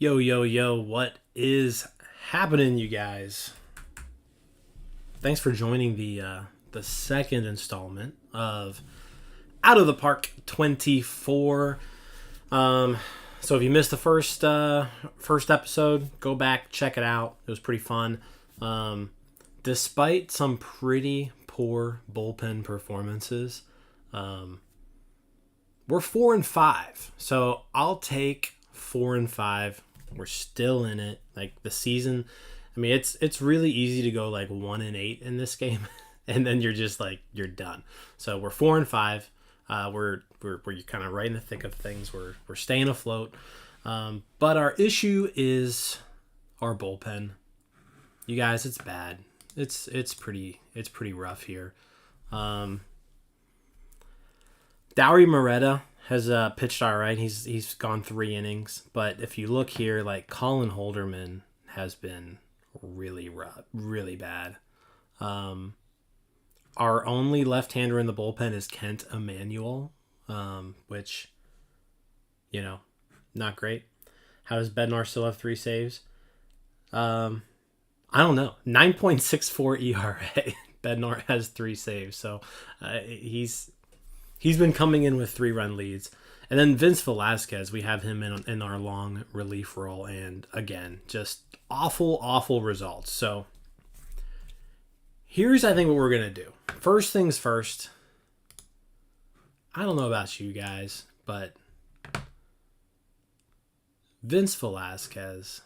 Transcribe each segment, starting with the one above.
Yo, yo, yo, what is happening, you guys? Thanks for joining the second installment of Out of the Park 24. So if you missed the first episode, go back, check it out. It was pretty fun. Despite some pretty poor bullpen performances, we're 4-5. So I'll take 4-5. We're still in it. Like the season, I mean, it's really easy to go like 1-8 in this game, and then you're just like you're done. So we're 4-5. We're kind of right in the thick of things. We're staying afloat. But our issue is our bullpen. You guys, it's bad. It's pretty rough here. Dowry Moretta has pitched all right. He's gone 3 innings, but if you look here, like Colin Holderman has been really rough, really bad. Our only left-hander in the bullpen is Kent Emanuel, which, you know, not great. How does Bednar still have 3 saves? I don't know. 9.64 ERA. Bednar has 3 saves, so He's been coming in with 3-run leads. And then Vince Velasquez, we have him in our long relief role. And again, just awful results. So here's, I think, what we're going to do. First things first. I don't know about you guys, but Vince Velasquez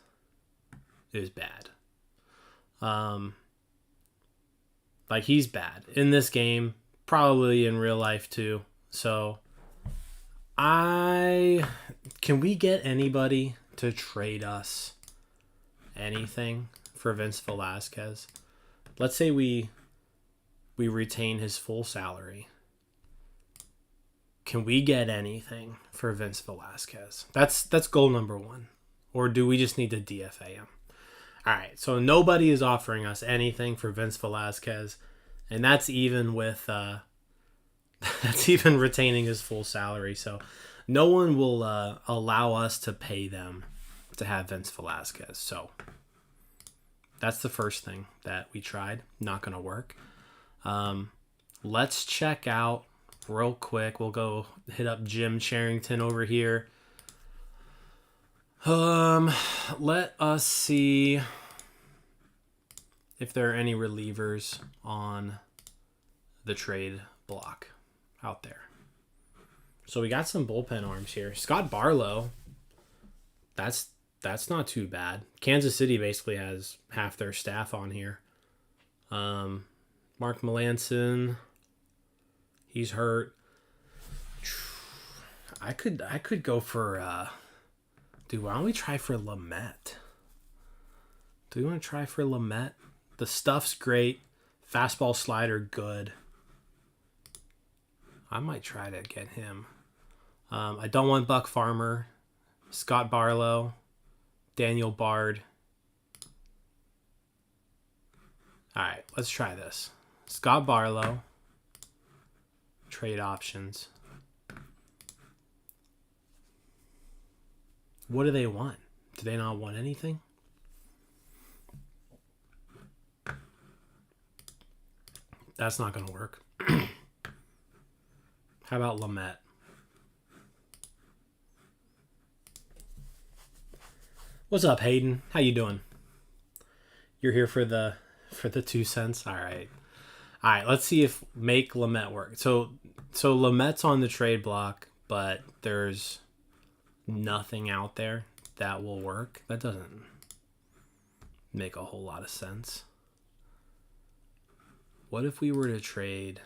is bad. Like, he's bad in this game. Probably in real life too. So can we get anybody to trade us anything for Vince Velasquez? Let's say we retain his full salary. Can we get anything for Vince Velasquez? That's goal number 1. Or do we just need to DFA him? All right, so nobody is offering us anything for Vince Velasquez. And that's even with that's even retaining his full salary. So no one will allow us to pay them to have Vince Velasquez. So that's the first thing that we tried. Not going to work. Let's check out real quick. We'll go hit up Jim Charrington over here. Let us see if there are any relievers on the trade block out there. So we got some bullpen arms here. Scott Barlow, that's not too bad. Kansas City basically has half their staff on here. Mark Melanson, he's hurt. I could go for dude, why don't we try for Lamet? Do we want to try for Lamet? The stuff's great. Fastball, slider, good. I might try to get him. I don't want Buck Farmer. Scott Barlow. Daniel Bard. All right, let's try this. Scott Barlow. Trade options. What do they want? Do they not want anything? That's not going to work. How about Lamet? What's up, Hayden? How you doing? You're here for the 2 cents? All right. Let's see if make Lamet work. So Lamet's on the trade block, but there's nothing out there that will work. That doesn't make a whole lot of sense. What if we were to trade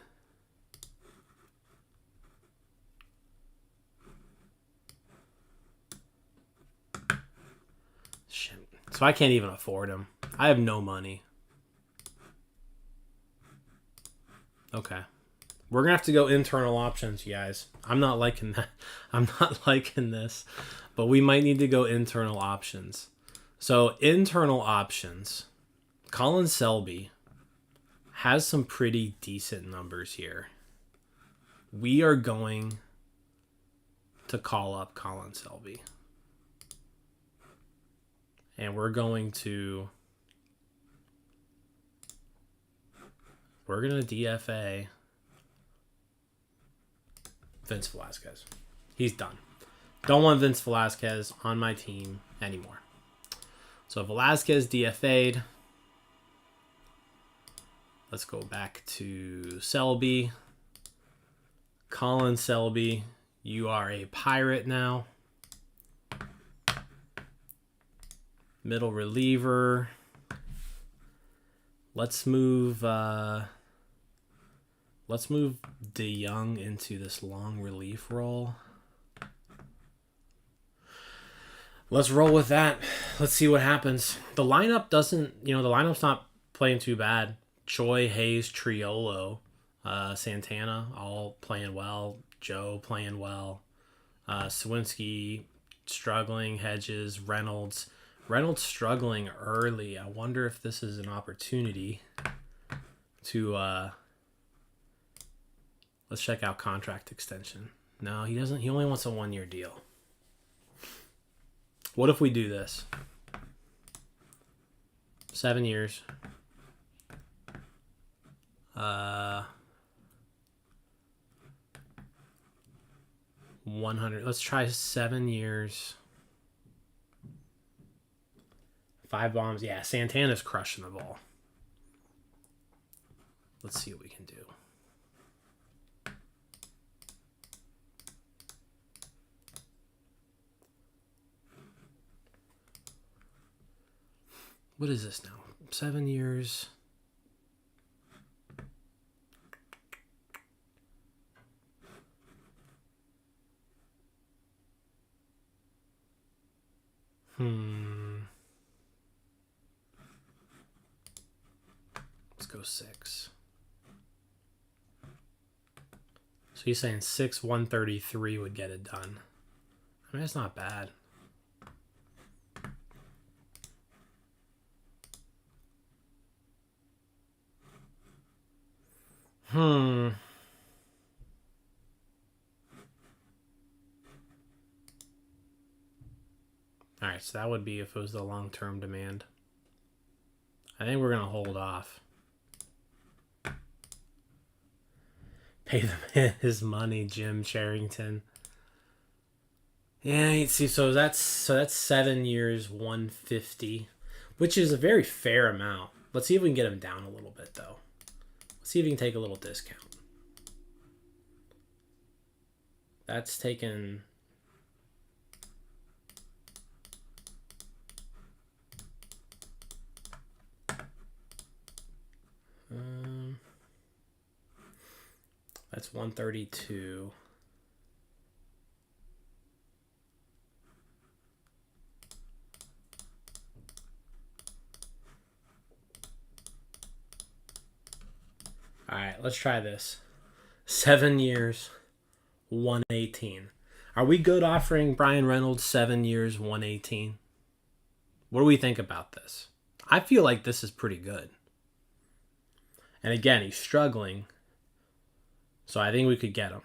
shit? So I can't even afford him. I have no money. Okay. We're going to have to go internal options, you guys. I'm not liking that. I'm not liking this. But we might need to go internal options. So internal options. Colin Selby has some pretty decent numbers here. We are going to call up Colin Selby. And we're going to DFA Vince Velasquez. He's done. Don't want Vince Velasquez on my team anymore. So Velasquez DFA'd. Let's go back to Selby. Colin Selby, you are a Pirate now. Middle reliever. Let's move DeYoung into this long relief role. Let's roll with that. Let's see what happens. The lineup doesn't, the lineup's not playing too bad. Choi, Hayes, Triolo, Santana, all playing well. Joe playing well. Swinsky struggling. Hedges, Reynolds. Reynolds struggling early. I wonder if this is an opportunity to let's check out contract extension. No, he doesn't. He only wants a 1-year deal. What if we do this? 7 years. 100. Let's try 7 years. 5 bombs. Yeah, Santana's crushing the ball. Let's see what we can do. What is this now? 7 years. Let's go 6. So he's saying 6, 133 would get it done. I mean, that's not bad. All right, so that would be if it was the long-term demand. I think we're going to hold off. Pay the man his money, Jim Charrington. Yeah, see, so that's 7 years, 150, which is a very fair amount. Let's see if we can get him down a little bit, though. Let's see if we can take a little discount. That's taken... that's 132. All right, let's try this. 7 years, 118. Are we good offering Brian Reynolds 7 years, 118? What do we think about this? I feel like this is pretty good. And again, he's struggling. So I think we could get him.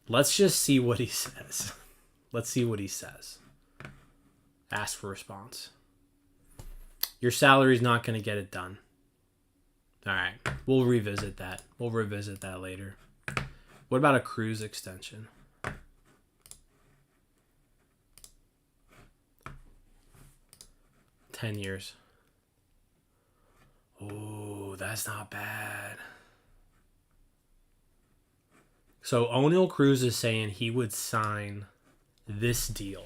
Let's just see what he says. Let's see what he says. Ask for response. Your salary's not going to get it done. All right. We'll revisit that. We'll revisit that later. What about a Cruz extension? $10 years. Oh, that's not bad. So O'Neal Cruz is saying he would sign this deal.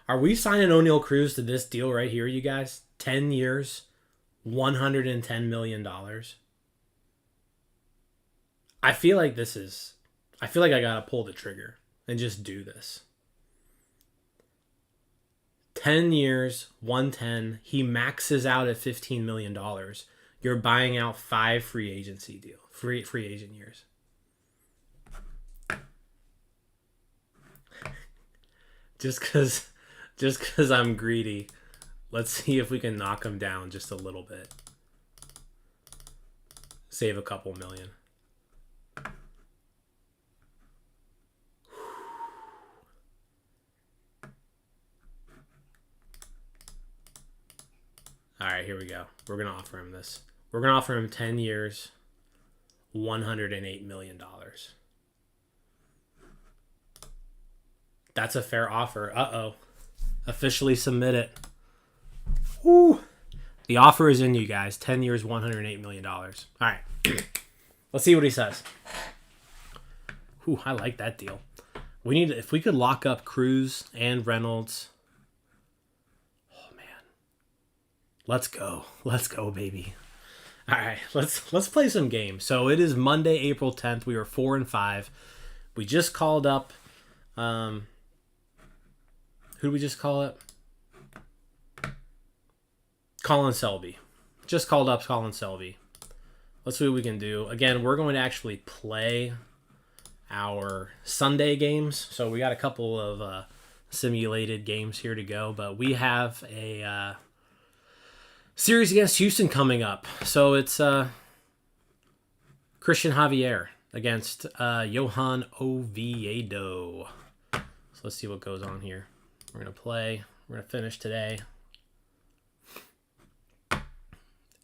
Are we signing O'Neal Cruz to this deal right here, you guys? 10 years, $110 million. I feel like I gotta pull the trigger and just do this. 10 years, 110. He maxes out at $15 million. You're buying out 5 free agent years. Just because I'm greedy, let's see if we can knock him down just a little bit. Save a couple million. All right, here we go. We're going to offer him this. We're going to offer him 10 years, $108 million. That's a fair offer. Uh-oh. Officially submit it. Woo. The offer is in, you guys. 10 years, $108 million. All right. Let's see what he says. Ooh, I like that deal. If we could lock up Cruz and Reynolds. Oh, man. Let's go. Let's go, baby. All right. Let's play some games. So it is Monday, April 10th. We were 4-5. We just called up... who did we just call it? Colin Selby. Just called up Colin Selby. Let's see what we can do. Again, we're going to actually play our Sunday games. So we got a couple of simulated games here to go. But we have a series against Houston coming up. So it's Christian Javier against Johan Oviedo. So let's see what goes on here. We're going to play. We're going to finish today.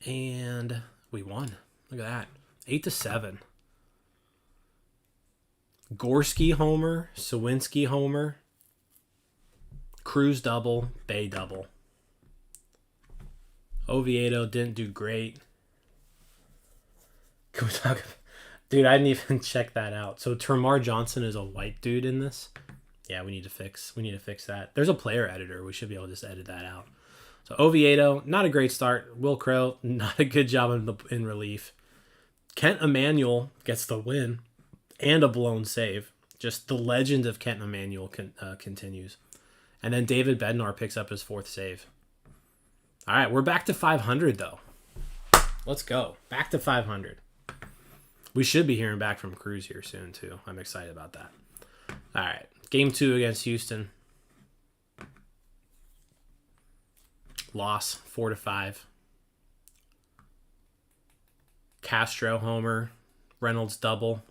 And we won. Look at that. 8-7. Gorski homer. Sawinski homer. Cruz double. Bay double. Oviedo didn't do great. Can we talk about... Dude, I didn't even check that out. So Termar Johnson is a white dude in this. Yeah, we need to fix that. There's a player editor. We should be able to just edit that out. So Oviedo, not a great start. Will Crow, not a good job in relief. Kent Emanuel gets the win and a blown save. Just the legend of Kent Emanuel continues. And then David Bednar picks up his 4th save. All right, we're back to 500 though. Let's go. Back to 500. We should be hearing back from Cruz here soon too. I'm excited about that. All right, game 2 against Houston. Loss 4-5. Castro homer. Reynolds double.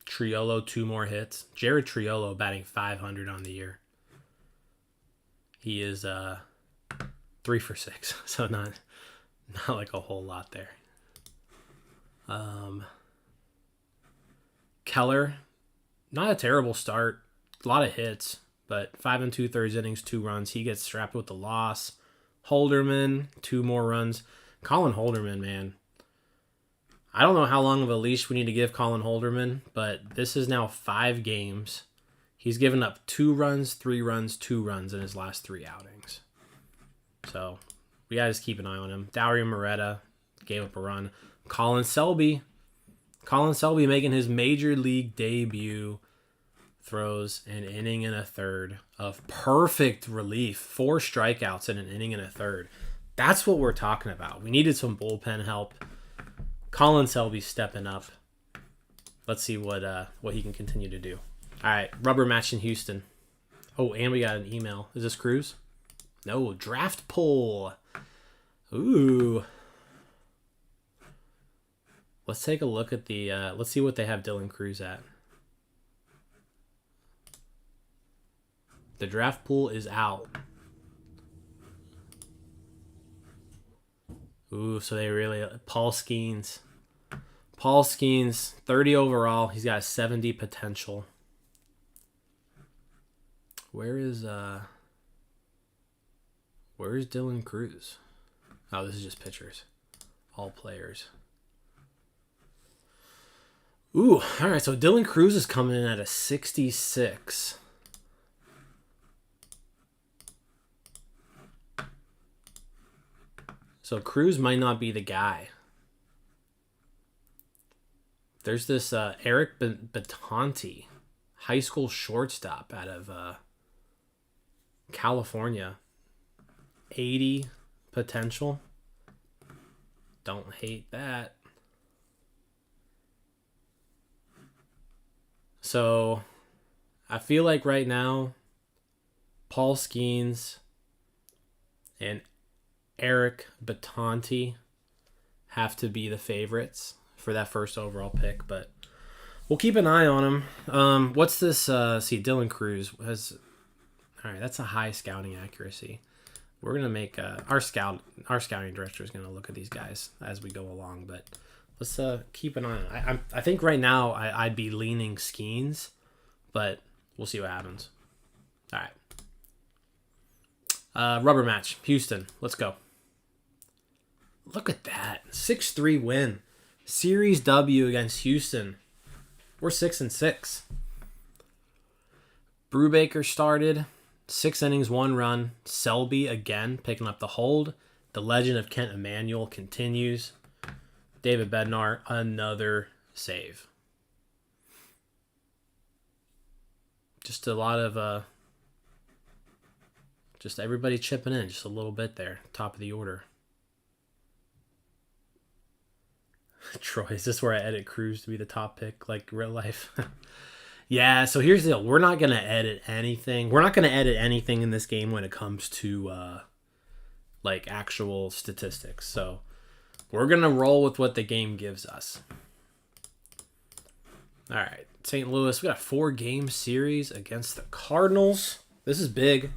Triolo 2 more hits. Jared Triolo batting .500 on the year. He is 3 for 6, so not like a whole lot there. Keller, not a terrible start. A lot of hits. But 5 2/3 innings, 2 runs. He gets strapped with the loss. Holderman, 2 more runs. Colin Holderman, man. I don't know how long of a leash we need to give Colin Holderman, but this is now 5 games. He's given up 2 runs, 3 runs, 2 runs in his last 3 outings. So we got to just keep an eye on him. Dauri Moreta gave up a run. Colin Selby making his major league debut. Throws an inning and a third of perfect relief. 4 strikeouts in an inning and a third. That's what we're talking about. We needed some bullpen help. Colin Selby's stepping up. Let's see what he can continue to do. All right, rubber match in Houston. Oh, and we got an email. Is this Cruz? No, draft poll. Ooh. Let's take a look at the... let's see what they have Dylan Cruz at. The draft pool is out. Ooh, so they really... Paul Skeens, 30 overall. He's got 70 potential. Where's Dylan Cruz? Oh, this is just pitchers. All players. Ooh, all right. So Dylan Cruz is coming in at a 66. So Cruz might not be the guy. There's this Eric Batanti, high school shortstop out of California. 80 potential. Don't hate that. So I feel like right now, Paul Skeens and Eric Batanti have to be the favorites for that first overall pick, but we'll keep an eye on them. What's this? See, Dylan Cruz has. All right, that's a high scouting accuracy. We're gonna make our scouting director is gonna look at these guys as we go along, but let's keep an eye on it. I think right now I'd be leaning Skeens, but we'll see what happens. All right. Rubber match, Houston. Let's go. Look at that, 6-3 win, series W against Houston. We're 6-6. Brubaker started. 6 innings, 1 run. Selby again picking up the hold. The legend of Kent Emanuel continues. David Bednar, another save. Just a lot of just everybody chipping in just a little bit there. Top of the order. Troy, is this where I edit Cruz to be the top pick, like real life? Yeah, so here's the deal. We're not going to edit anything. We're not going to edit anything in this game when it comes to like actual statistics. So we're going to roll with what the game gives us. All right, St. Louis, we got a 4-game series against the Cardinals. This is big.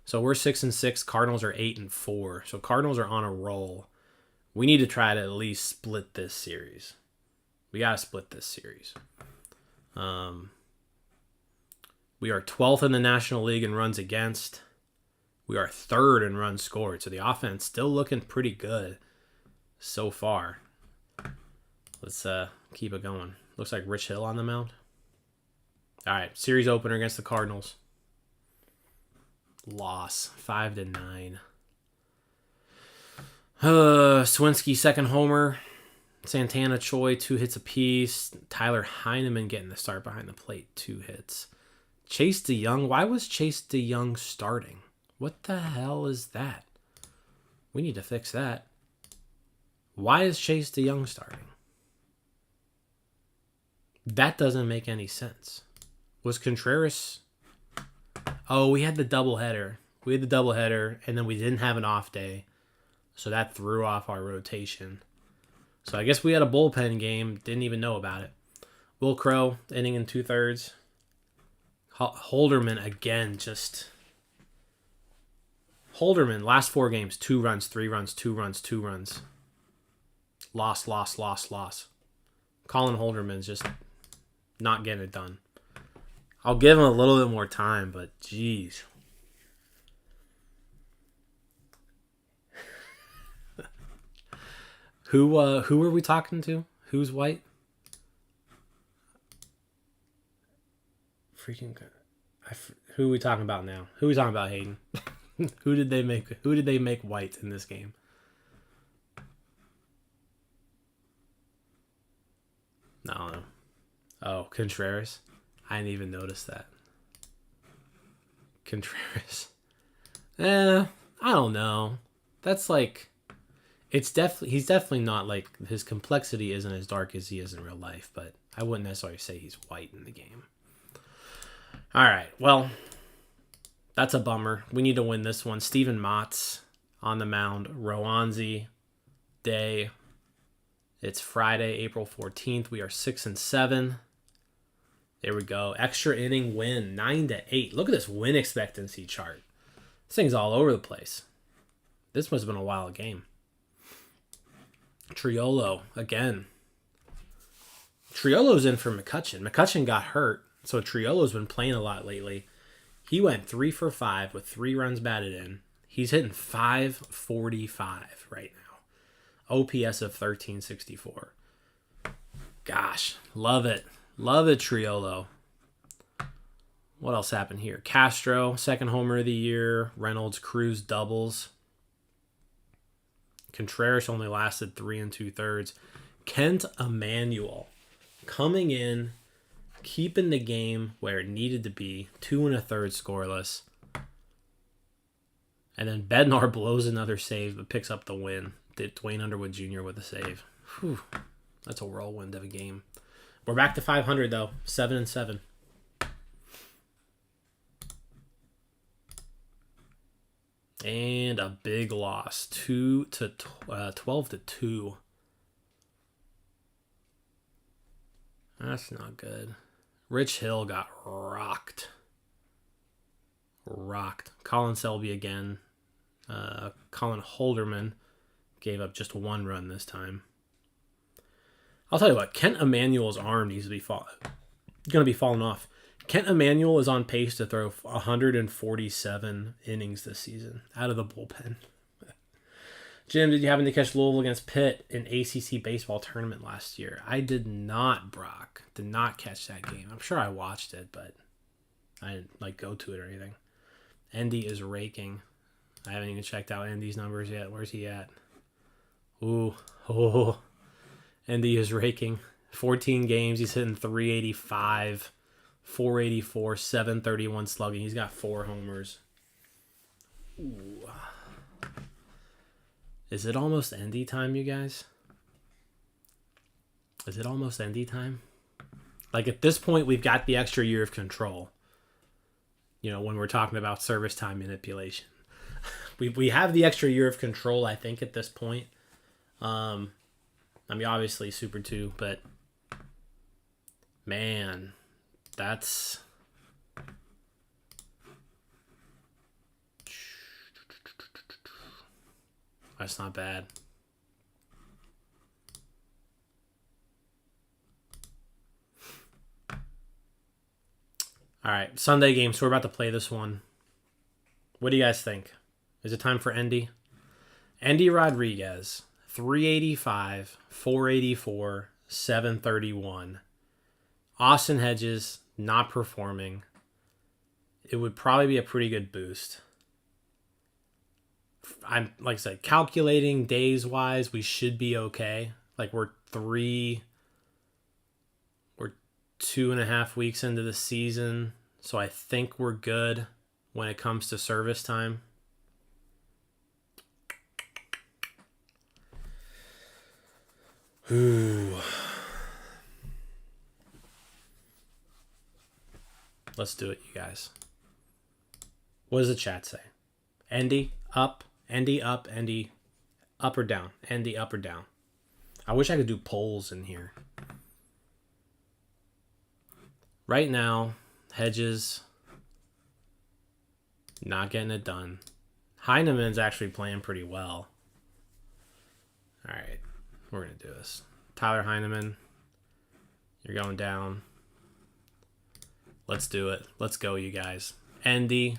So we're 6-6. Cardinals are 8-4. So Cardinals are on a roll. We need to try to at least split this series. We got to split this series. We are 12th in the National League in runs against. We are 3rd in runs scored. So the offense still looking pretty good so far. Let's keep it going. Looks like Rich Hill on the mound. All right, series opener against the Cardinals. Loss, 5-9. Swinsky, second homer. Santana, Choi, 2 hits apiece. Tyler Heineman getting the start behind the plate, 2 hits. Chase DeYoung. Why was Chase DeYoung starting? What the hell is that? We need to fix that. Why is Chase DeYoung starting? That doesn't make any sense. Was Contreras... Oh, we had the doubleheader. And then we didn't have an off day. So that threw off our rotation. So I guess we had a bullpen game. Didn't even know about it. Will Crow, inning in 2/3. Holderman again, just... Holderman, last 4 games, 2 runs, 3 runs, 2 runs, 2 runs. Loss. Colin Holderman's just not getting it done. I'll give him a little bit more time, but geez. Who are we talking to? Who's white? Freaking good. Who are we talking about now? Who are we talking about, Hayden? Who did they make white in this game? No. Oh, Contreras. I didn't even notice that. Contreras. I don't know. That's like... he's definitely not like... his complexity isn't as dark as he is in real life, but I wouldn't necessarily say he's white in the game. All right, well, that's a bummer. We need to win this one. Steven Matz on the mound. Roanzi, Day. It's Friday, April 14th. We are 6-7. There we go. Extra inning win, 9-8. Look at this win expectancy chart. This thing's all over the place. This must have been a wild game. Triolo, again. Triolo's in for McCutchen. McCutchen got hurt, so Triolo's been playing a lot lately. He went 3 for 5 with 3 runs batted in. He's hitting .545 right now. OPS of 1364. Gosh, love it. Love it, Triolo. What else happened here? Castro, second homer of the year. Reynolds, Cruz, doubles. Contreras only lasted 3 2/3. Kent Emanuel coming in, keeping the game where it needed to be. 2 1/3 scoreless. And then Bednar blows another save but picks up the win. Dwayne Underwood Jr. with a save. Whew. That's a whirlwind of a game. We're back to 500 though. 7-7. And a big loss. 12-2. That's not good. Rich Hill got rocked. Colin Selby again. Colin Holderman gave up just 1 run this time. I'll tell you what, Kent Emanuel's arm needs to be going to be falling off. Kent Emanuel is on pace to throw 147 innings this season out of the bullpen. Jim, did you happen to catch Louisville against Pitt in ACC baseball tournament last year? I did not, Brock. Did not catch that game. I'm sure I watched it, but I didn't go to it or anything. Andy is raking. I haven't even checked out Andy's numbers yet. Where's he at? Andy is raking. 14 games. He's hitting 385, 484, 731 slugging. He's got 4 homers. Ooh. Is it almost Andy time, you guys? Is it almost Andy time? At this point, we've got the extra year of control. When we're talking about service time manipulation. We have the extra year of control, I think, at this point. Obviously Super 2, but man, that's not bad. All right, Sunday game. So we're about to play this one. What do you guys think? Is it time for Endy? Endy Rodriguez, 385, 484, 731. Austin Hedges not performing. It would probably be a pretty good boost. I'm like I said, calculating days wise, we should be okay. We're 2.5 weeks into the season, so I think we're good when it comes to service time. Ooh. Let's do it, you guys. What does the chat say? Endy up, Endy up, Endy up or down? Endy up or down? I wish I could do polls in here. Right now, Hedges not getting it done. Heineman's actually playing pretty well. All right, we're going to do this. Tyler Heineman, you're going down. Let's do it. Let's go, you guys. Endy,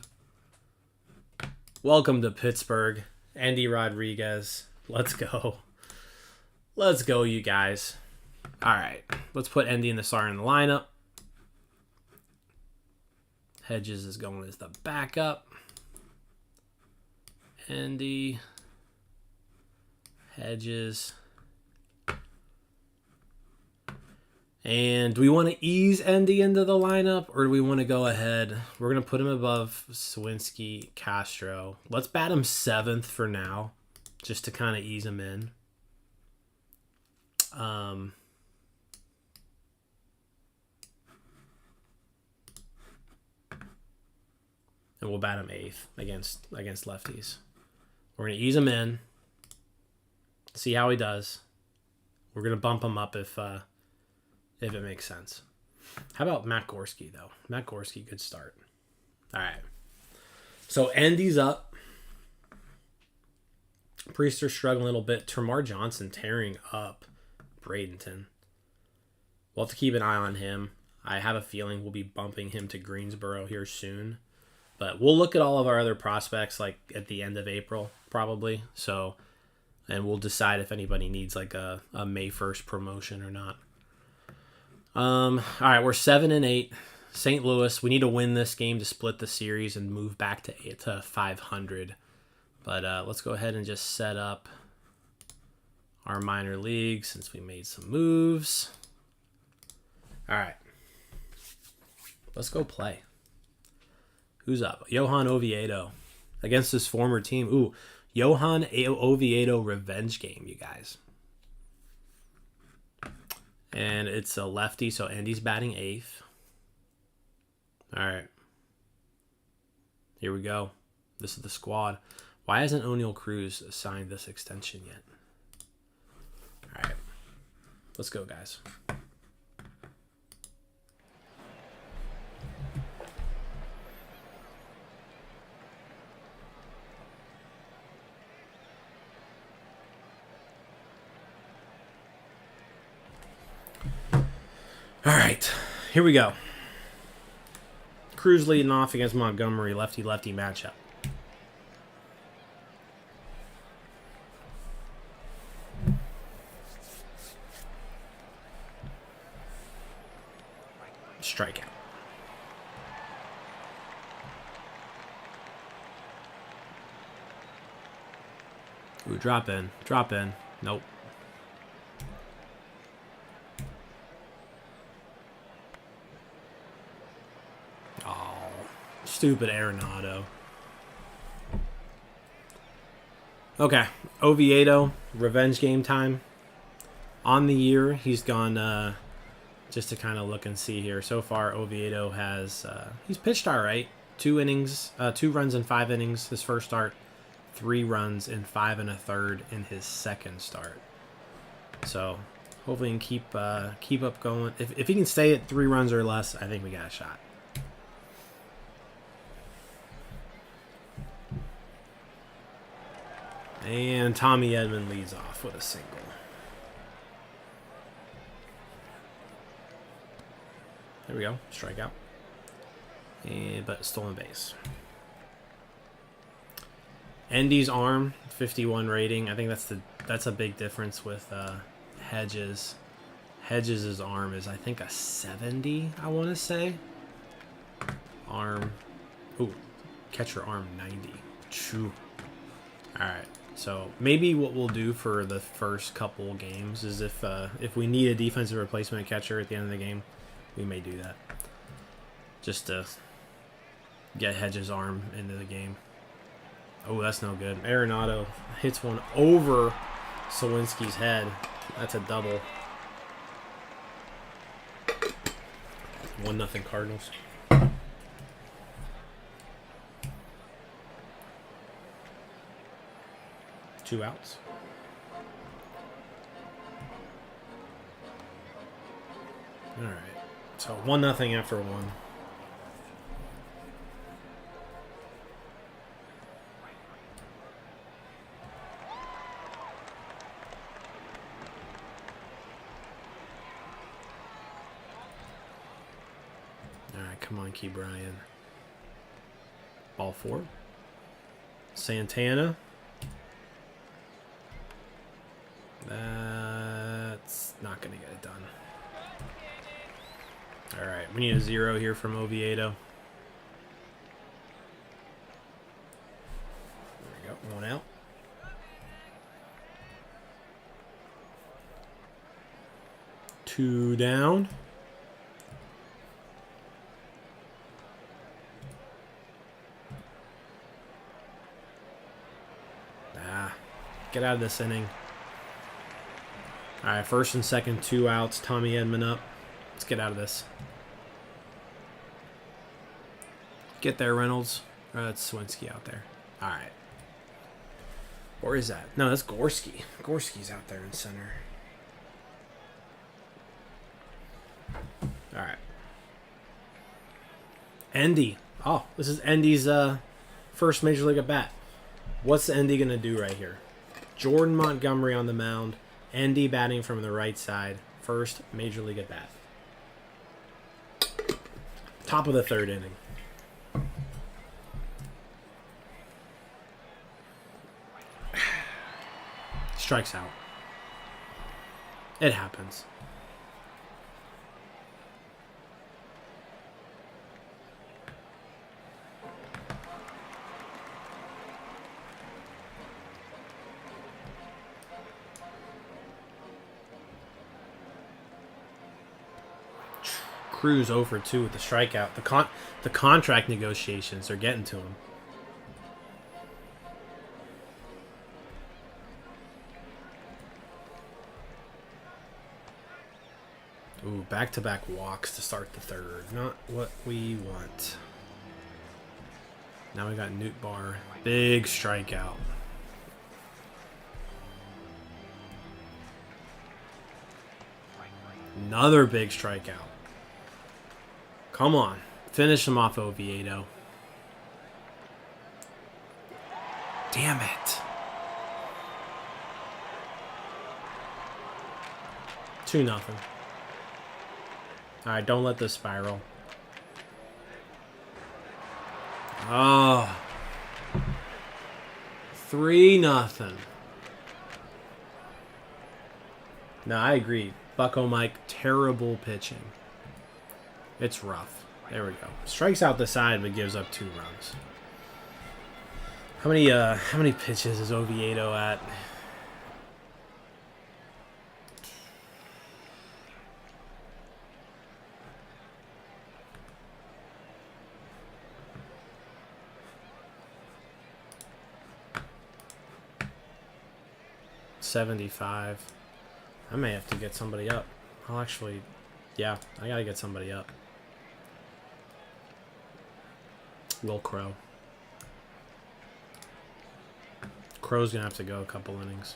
welcome to Pittsburgh. Endy Rodriguez, let's go. Let's go, you guys. All right, let's put Endy and the Sar in the lineup. Hedges is going as the backup. Endy, Hedges. And do we want to ease Endy into the lineup, or do we want to go ahead? We're going to put him above Swinsky, Castro. Let's bat him 7th for now, just to kind of ease him in. And we'll bat him 8th against lefties. We're going to ease him in, see how he does. We're going to bump him up if it makes sense. How about Matt Gorski, though? Matt Gorski, good start. All right. So Endy's up. Priester struggling a little bit. Termarr Johnson tearing up Bradenton. We'll have to keep an eye on him. I have a feeling we'll be bumping him to Greensboro here soon. But we'll look at all of our other prospects at the end of April, probably. And we'll decide if anybody needs a May 1st promotion or not. All right, we're 7-8. St. Louis, we need to win this game to split the series and move back to 500. But let's go ahead and just set up our minor league since we made some moves. All right. Let's go play. Who's up? Johan Oviedo against his former team. Ooh, Johan Oviedo revenge game, you guys. And it's a lefty, so Andy's batting 8th. All right. Here we go. This is the squad. Why hasn't O'Neal Cruz signed this extension yet? All right. Let's go, guys. All right. Here we go. Cruz leading off against Montgomery, lefty-lefty matchup. Strikeout. Ooh, drop in. Drop in. Nope. Oh, stupid Arenado. Okay, Oviedo, revenge game time. On the year, he's gone, just to kind of look and see here. So far, Oviedo has, he's pitched all right. 2 innings, 2 runs in 5 innings his first start. 3 runs in 5 1/3 in his second start. So hopefully he can keep up going. If he can stay at 3 runs or less, I think we got a shot. And Tommy Edman leads off with a single. There we go, strikeout. But stolen base. Endy's arm, 51 rating. I think that's a big difference with Hedges. Hedges' arm is, I think, a 70, I want to say. Arm. Ooh, catcher arm 90. Choo. Alright, so maybe what we'll do for the first couple games is if we need a defensive replacement catcher at the end of the game, we may do that. Just to get Hedges' arm into the game. Oh, that's no good. Arenado hits one over Sawinski's head. That's a double. 1-0 Cardinals. Two outs. All right. So 1-0 after 1. Come on, Key Bryan. Ball 4. Santana. That's not going to get it done. All right, we need a 0 here from Oviedo. There we go, 1 out. Two down. Get out of this inning. All right, first and second, 2 outs. Tommy Edman up. Let's get out of this. Get there, Reynolds. It's Sawinski out there. All right. Or is that? No, that's Gorski. Gorski's out there in center. All right. Endy. Oh, this is Endy's first Major League at bat. What's Endy going to do right here? Jordan Montgomery on the mound. Endy batting from the right side. First Major League at bat. Top of the 3rd inning. Strikes out. It happens. Cruz over 2 with the strikeout. The contract negotiations are getting to him. Ooh, back-to-back walks to start the third. Not what we want. Now we got Newt Bar. Big strikeout. Another big strikeout. Come on. Finish him off, Oviedo. Damn it. 2-0. Alright, don't let this spiral. Oh. 3-0. No, I agree. Bucko Mike, terrible pitching. It's rough. There we go. Strikes out the side, but gives up 2 runs. How many pitches is Oviedo at? $75. I may have to get somebody up. I'll actually, yeah, I gotta get somebody up. Will Crow. Crow's gonna have to go a couple innings.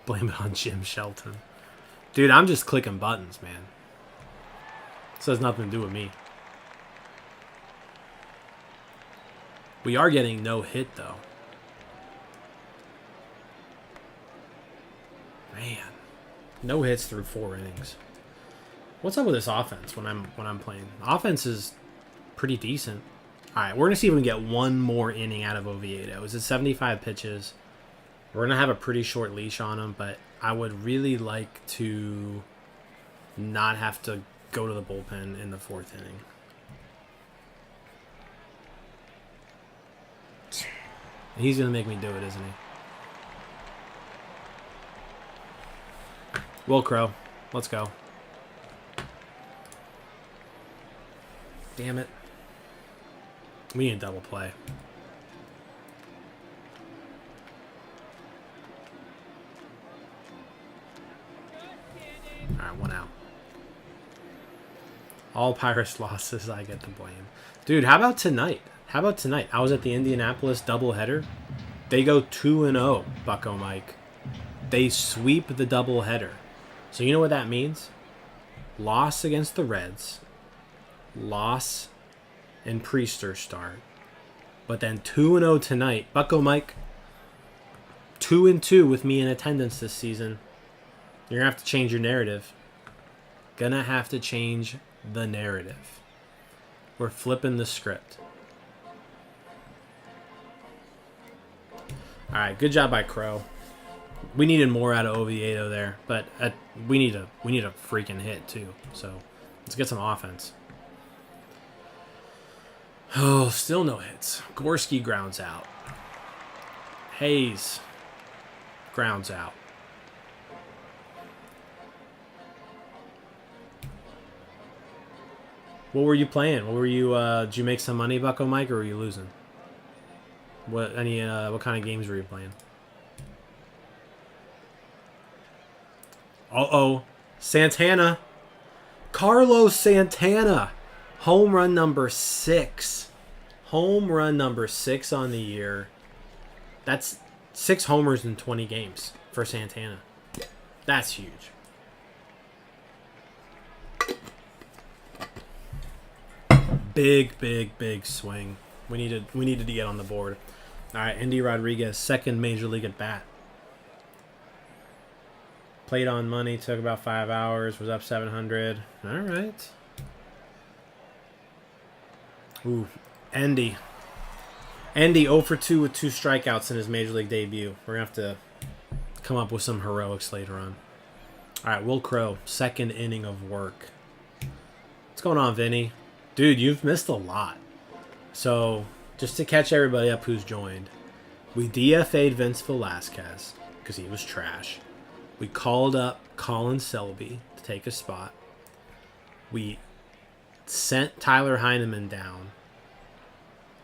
Blame it on Jim Shelton. Dude, I'm just clicking buttons, man. This has nothing to do with me. We are getting no hit though. Man, no hits through 4 innings. What's up with this offense when I'm playing? Offense is pretty decent. All right, we're gonna see if we can get one more inning out of Oviedo. Is it 75 pitches? We're gonna have a pretty short leash on him, but I would really like to not have to go to the bullpen in the 4th inning. He's going to make me do it, isn't he? Will Crow. Let's go. Damn it. We need a double play. Alright, 1 out. All Pirates losses, I get the blame. Dude, how about tonight? How about tonight? I was at the Indianapolis doubleheader. They go 2-0, Bucko Mike. They sweep the doubleheader. So you know what that means? Loss against the Reds. Loss and Priester start. But then 2-0 tonight. Bucko Mike, 2-2 with me in attendance this season. You're going to have to change your narrative. Gonna have to change the narrative. We're flipping the script. All right, good job by Crow. We needed more out of Oviedo there, but we need a freaking hit too. So let's get some offense. Oh, still no hits. Gorski grounds out. Hayes grounds out. What were you playing? What were you? Did you make some money, Bucko Mike, or were you losing? What kind of games were you playing? Uh-oh. Santana. Carlos Santana. Home run number 6. Home run number 6 on the year. That's 6 homers in 20 games for Santana. That's huge. Big swing. We needed to get on the board. All right, Andy Rodriguez, 2nd major league at bat. Played on money, took about 5 hours, was up 700. All right. Ooh, Andy 0 for 2 with 2 strikeouts in his major league debut. We're going to have to come up with some heroics later on. All right, Will Crow, 2nd inning of work. What's going on, Vinny? Dude, you've missed a lot. So, just to catch everybody up who's joined, we DFA'd Vince Velasquez because he was trash. We called up Colin Selby to take a spot. We sent Tyler Heineman down.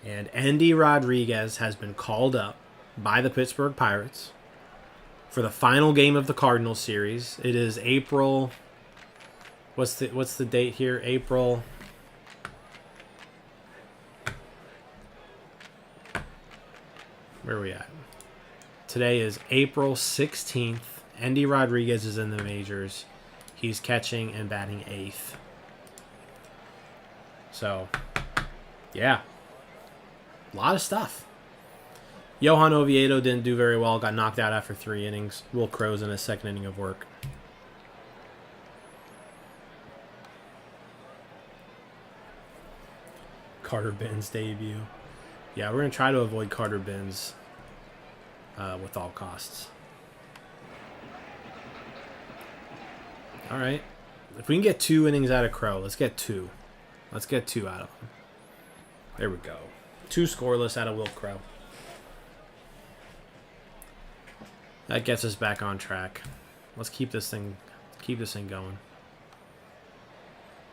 And Andy Rodriguez has been called up by the Pittsburgh Pirates for the final game of the Cardinals series. It is April. What's the date here? April. Where are we at? Today is April 16th. Andy Rodriguez is in the majors. He's catching and batting 8th. So, yeah. A lot of stuff. Johan Oviedo didn't do very well. Got knocked out after 3 innings. Will Crow's in his 2nd inning of work. Carter Benz debut. Yeah, we're going to try to avoid Carter Benz with all costs. All right. If we can get 2 innings out of Crow, let's get 2. Let's get 2 out of him. There we go. 2 scoreless out of Will Crow. That gets us back on track. Let's keep this thing going.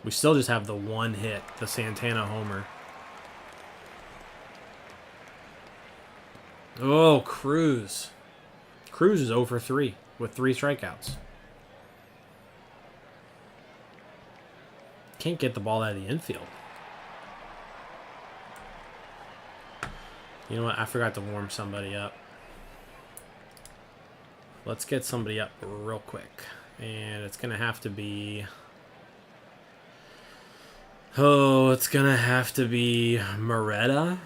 We still just have the 1 hit, the Santana homer. Oh, Cruz. Cruz is 0 for 3 with 3 strikeouts. Can't get the ball out of the infield. You know what? I forgot to warm somebody up. Let's get somebody up real quick. And it's going to have to be... Oh, it's going to have to be Moretta.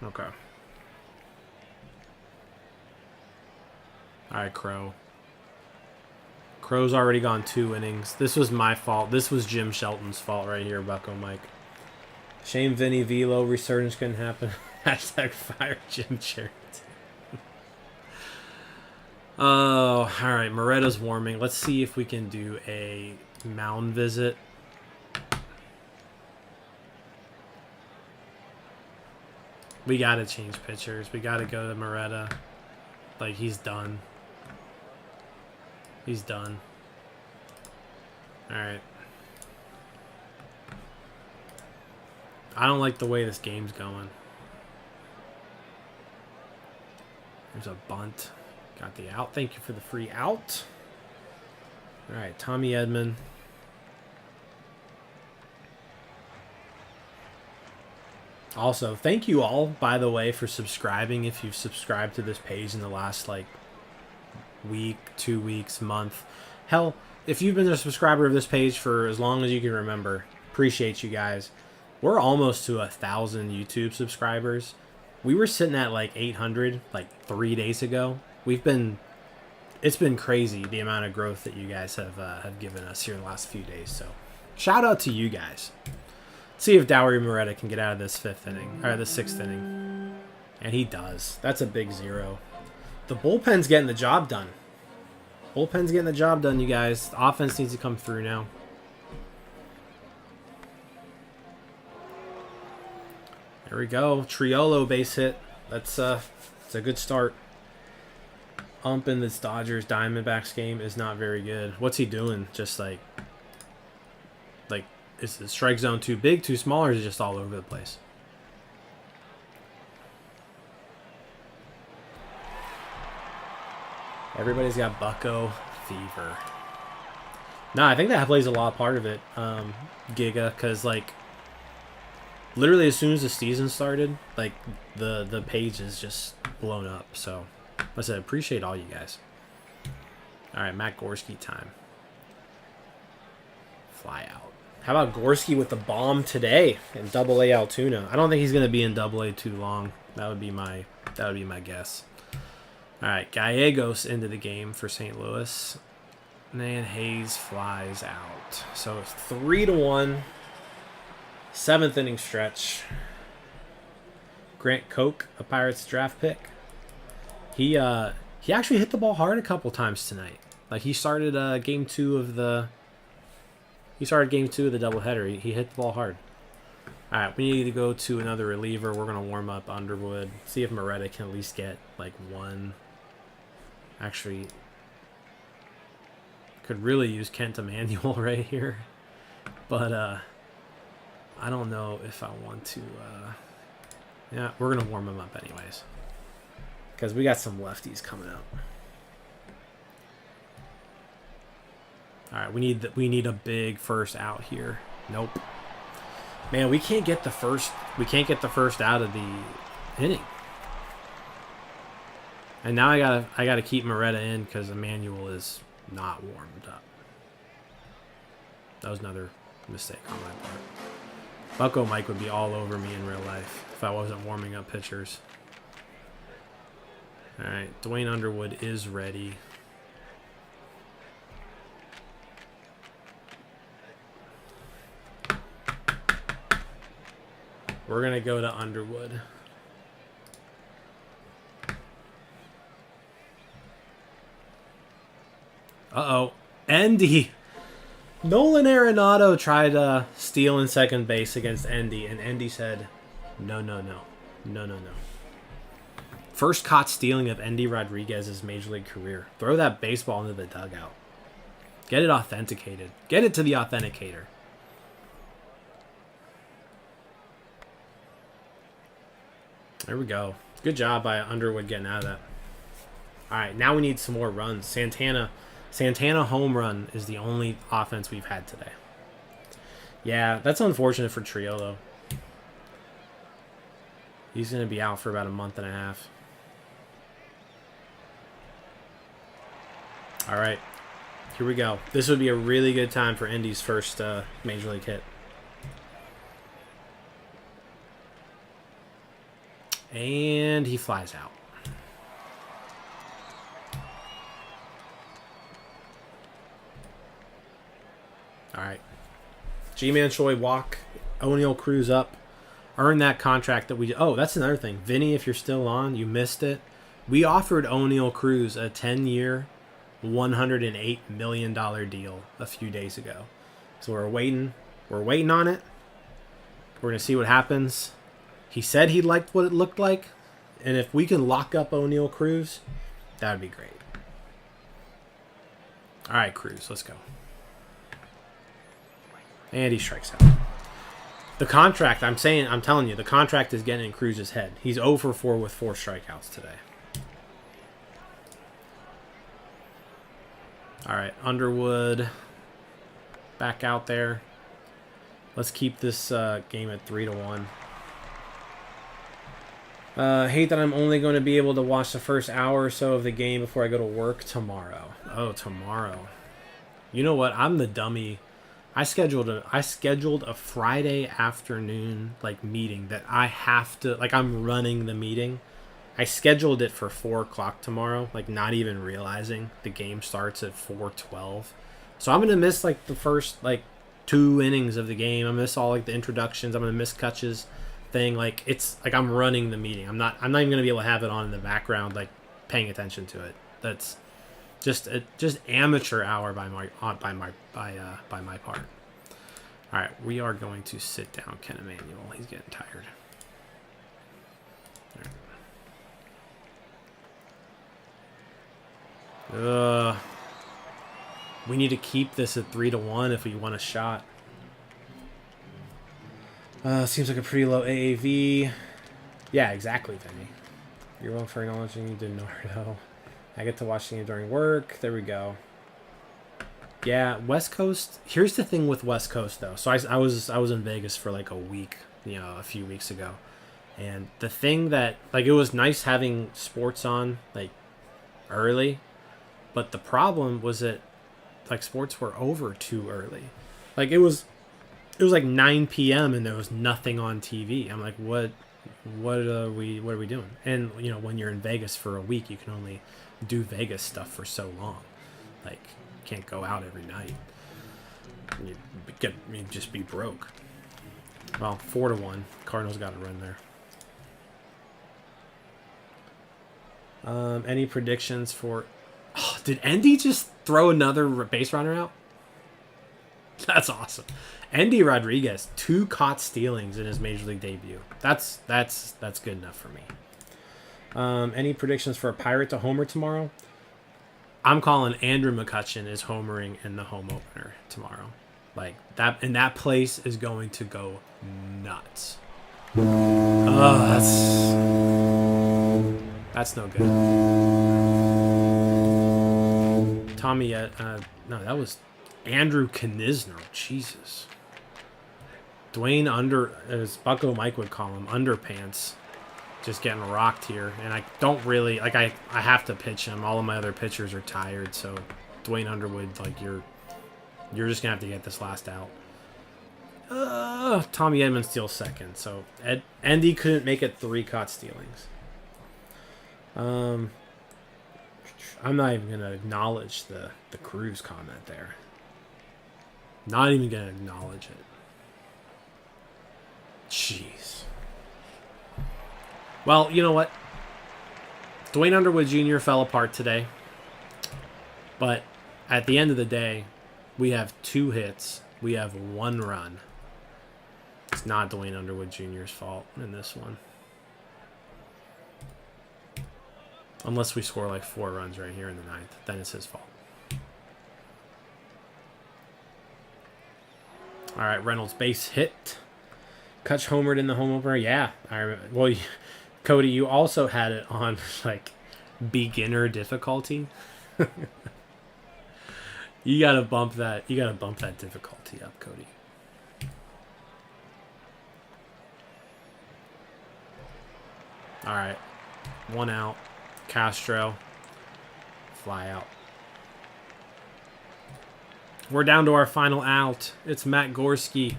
Okay. Alright, Crow. Crow's already gone 2 innings. This was my fault. This was Jim Shelton's fault right here, Bucko Mike. Shame Vinny Velo resurgence couldn't happen. Hashtag fire Jim Charrington. Oh, alright. Moretta's warming. Let's see if we can do a mound visit. We gotta change pitchers. We gotta go to Moretta. Like, he's done. He's done. Alright. I don't like the way this game's going. There's a bunt. Got the out. Thank you for the free out. Alright, Tommy Edman. Also, thank you all, by the way, for subscribing. If you've subscribed to this page in the last, like, week, 2 weeks, month. Hell, if you've been a subscriber of this page for as long as you can remember, appreciate you guys. We're almost to 1,000 YouTube subscribers. We were sitting at, like, 800, like, 3 days ago. It's been crazy, the amount of growth that you guys have given us here in the last few days. So, shout out to you guys. See if Dowry Moretta can get out of this 5th inning, or the 6th inning. And he does. That's a big 0. The bullpen's getting the job done. Bullpen's getting the job done, you guys. The offense needs to come through now. There we go. Triolo base hit. That's it's a good start. Ump in this Dodgers Diamondbacks game is not very good. What's he doing? Just like is the strike zone too big, too small, or is it just all over the place? Everybody's got Bucko fever. No, I think that plays a lot part of it, Giga, because, like, literally as soon as the season started, like, the page is just blown up. So, like I said, appreciate all you guys. All right, Matt Gorski time. Fly out. How about Gorski with the bomb today in Double-A Altoona? I don't think he's going to be in Double-A too long. That would be my guess. All right, Gallegos into the game for St. Louis. And Hayes flies out. So it's 3-1. 7th inning stretch. Grant Koch, a Pirates draft pick. He actually hit the ball hard a couple times tonight. Like, he started game 2 of the doubleheader. He hit the ball hard. All right, we need to go to another reliever. We're going to warm up Underwood. See if Moretta can at least get, like, one. Actually, could really use Kent Emanuel right here. But, I don't know if I want to, yeah, we're going to warm him up anyways. Because we got some lefties coming up. All right, we need a big first out here. Nope. Man, we can't get the first out of the inning. And now I gotta keep Moretta in because Emmanuel is not warmed up. That was another mistake on my part. Bucko Mike would be all over me in real life if I wasn't warming up pitchers. All right, Dwayne Underwood is ready. We're going to go to Underwood. Uh-oh. Endy. Nolan Arenado tried to steal in second base against Endy, and Endy said, no, no, no. No, no, no. First caught stealing of Endy Rodriguez's Major League career. Throw that baseball into the dugout. Get it authenticated. Get it to the authenticator. There we go. Good job by Underwood getting out of that. All right, now we need some more runs. Santana home run is the only offense we've had today. Yeah, that's unfortunate for Trio, though. He's going to be out for about a month and a half. All right, here we go. This would be a really good time for Indy's first Major League hit. And he flies out. All right. G-Man Choi walk. O'Neal Cruz up. Earn that contract that we... Oh, that's another thing. Vinny, if you're still on, you missed it. We offered O'Neal Cruz a 10-year, $108 million deal a few days ago. So we're waiting. We're waiting on it. We're going to see what happens. He said he liked what it looked like. And if we can lock up O'Neal Cruz, that would be great. All right, Cruz, let's go. And he strikes out. The contract, I'm telling you, the contract is getting in Cruz's head. He's 0 for 4 with 4 strikeouts today. All right, Underwood back out there. Let's keep this game at 3-1. Hate that I'm only going to be able to watch the first hour or so of the game before I go to work tomorrow. Oh, tomorrow. You know what? I'm the dummy. I scheduled a Friday afternoon meeting that I have to I'm running the meeting. I scheduled it for 4 o'clock tomorrow, not even realizing the game starts at 4:12. So I'm gonna miss the first 2 innings of the game. I'm gonna miss all the introductions. I'm gonna miss Kutch's thing. It's I'm running the meeting. I'm not even gonna be able to have it on in the background paying attention to it. That's just amateur hour by my part. All right, we are going to sit down Ken Emanuel. He's getting tired. All right. We need to keep this at 3-1 if we want a shot. Seems like a pretty low AAV. Yeah, exactly, Vinny. You're wrong for acknowledging Denardo. I get to watch the game during work. There we go. Yeah, West Coast. Here's the thing with West Coast, though. So I was in Vegas for a week, a few weeks ago. And the thing that, it was nice having sports on, early. But the problem was that, sports were over too early. It was 9 p.m. and there was nothing on TV. I'm like, what are we doing? And, when you're in Vegas for a week, you can only do Vegas stuff for so long. You can't go out every night. You'd just be broke. Well, 4-1. Cardinals got a run there. Any predictions for... Oh, did Endy just throw another base runner out? That's awesome. Andy Rodriguez, 2 caught stealings in his major league debut. That's good enough for me. Any predictions for a Pirate to homer tomorrow? I'm calling Andrew McCutchen is homering in the home opener tomorrow. Like that, and that place is going to go nuts. Oh, that's no good. Tommy, no, that was Andrew Knizner. Jesus. Dwayne as Bucko Mike would call him, underpants. Just getting rocked here. And I don't really, like, I have to pitch him. All of my other pitchers are tired, so Dwayne Underwood, like, you're just going to have to get this last out. Tommy Edmonds steals second, so Andy couldn't make it 3 caught stealings. I'm not even going to acknowledge the Cruz comment there. Not even going to acknowledge it. Jeez. Well, you know what? Dwayne Underwood Jr. fell apart today. But at the end of the day, we have 2 hits. We have 1 run. It's not Dwayne Underwood Jr.'s fault in this one. Unless we score like 4 runs right here in the 9th. Then it's his fault. All right, Reynolds base hit. Kutch homered in the home opener. Yeah, I remember. Well, Cody, you also had it on like beginner difficulty. You gotta bump that. You gotta bump that difficulty up, Cody. All right, 1 out. Castro, fly out. We're down to our final out. It's Matt Gorski.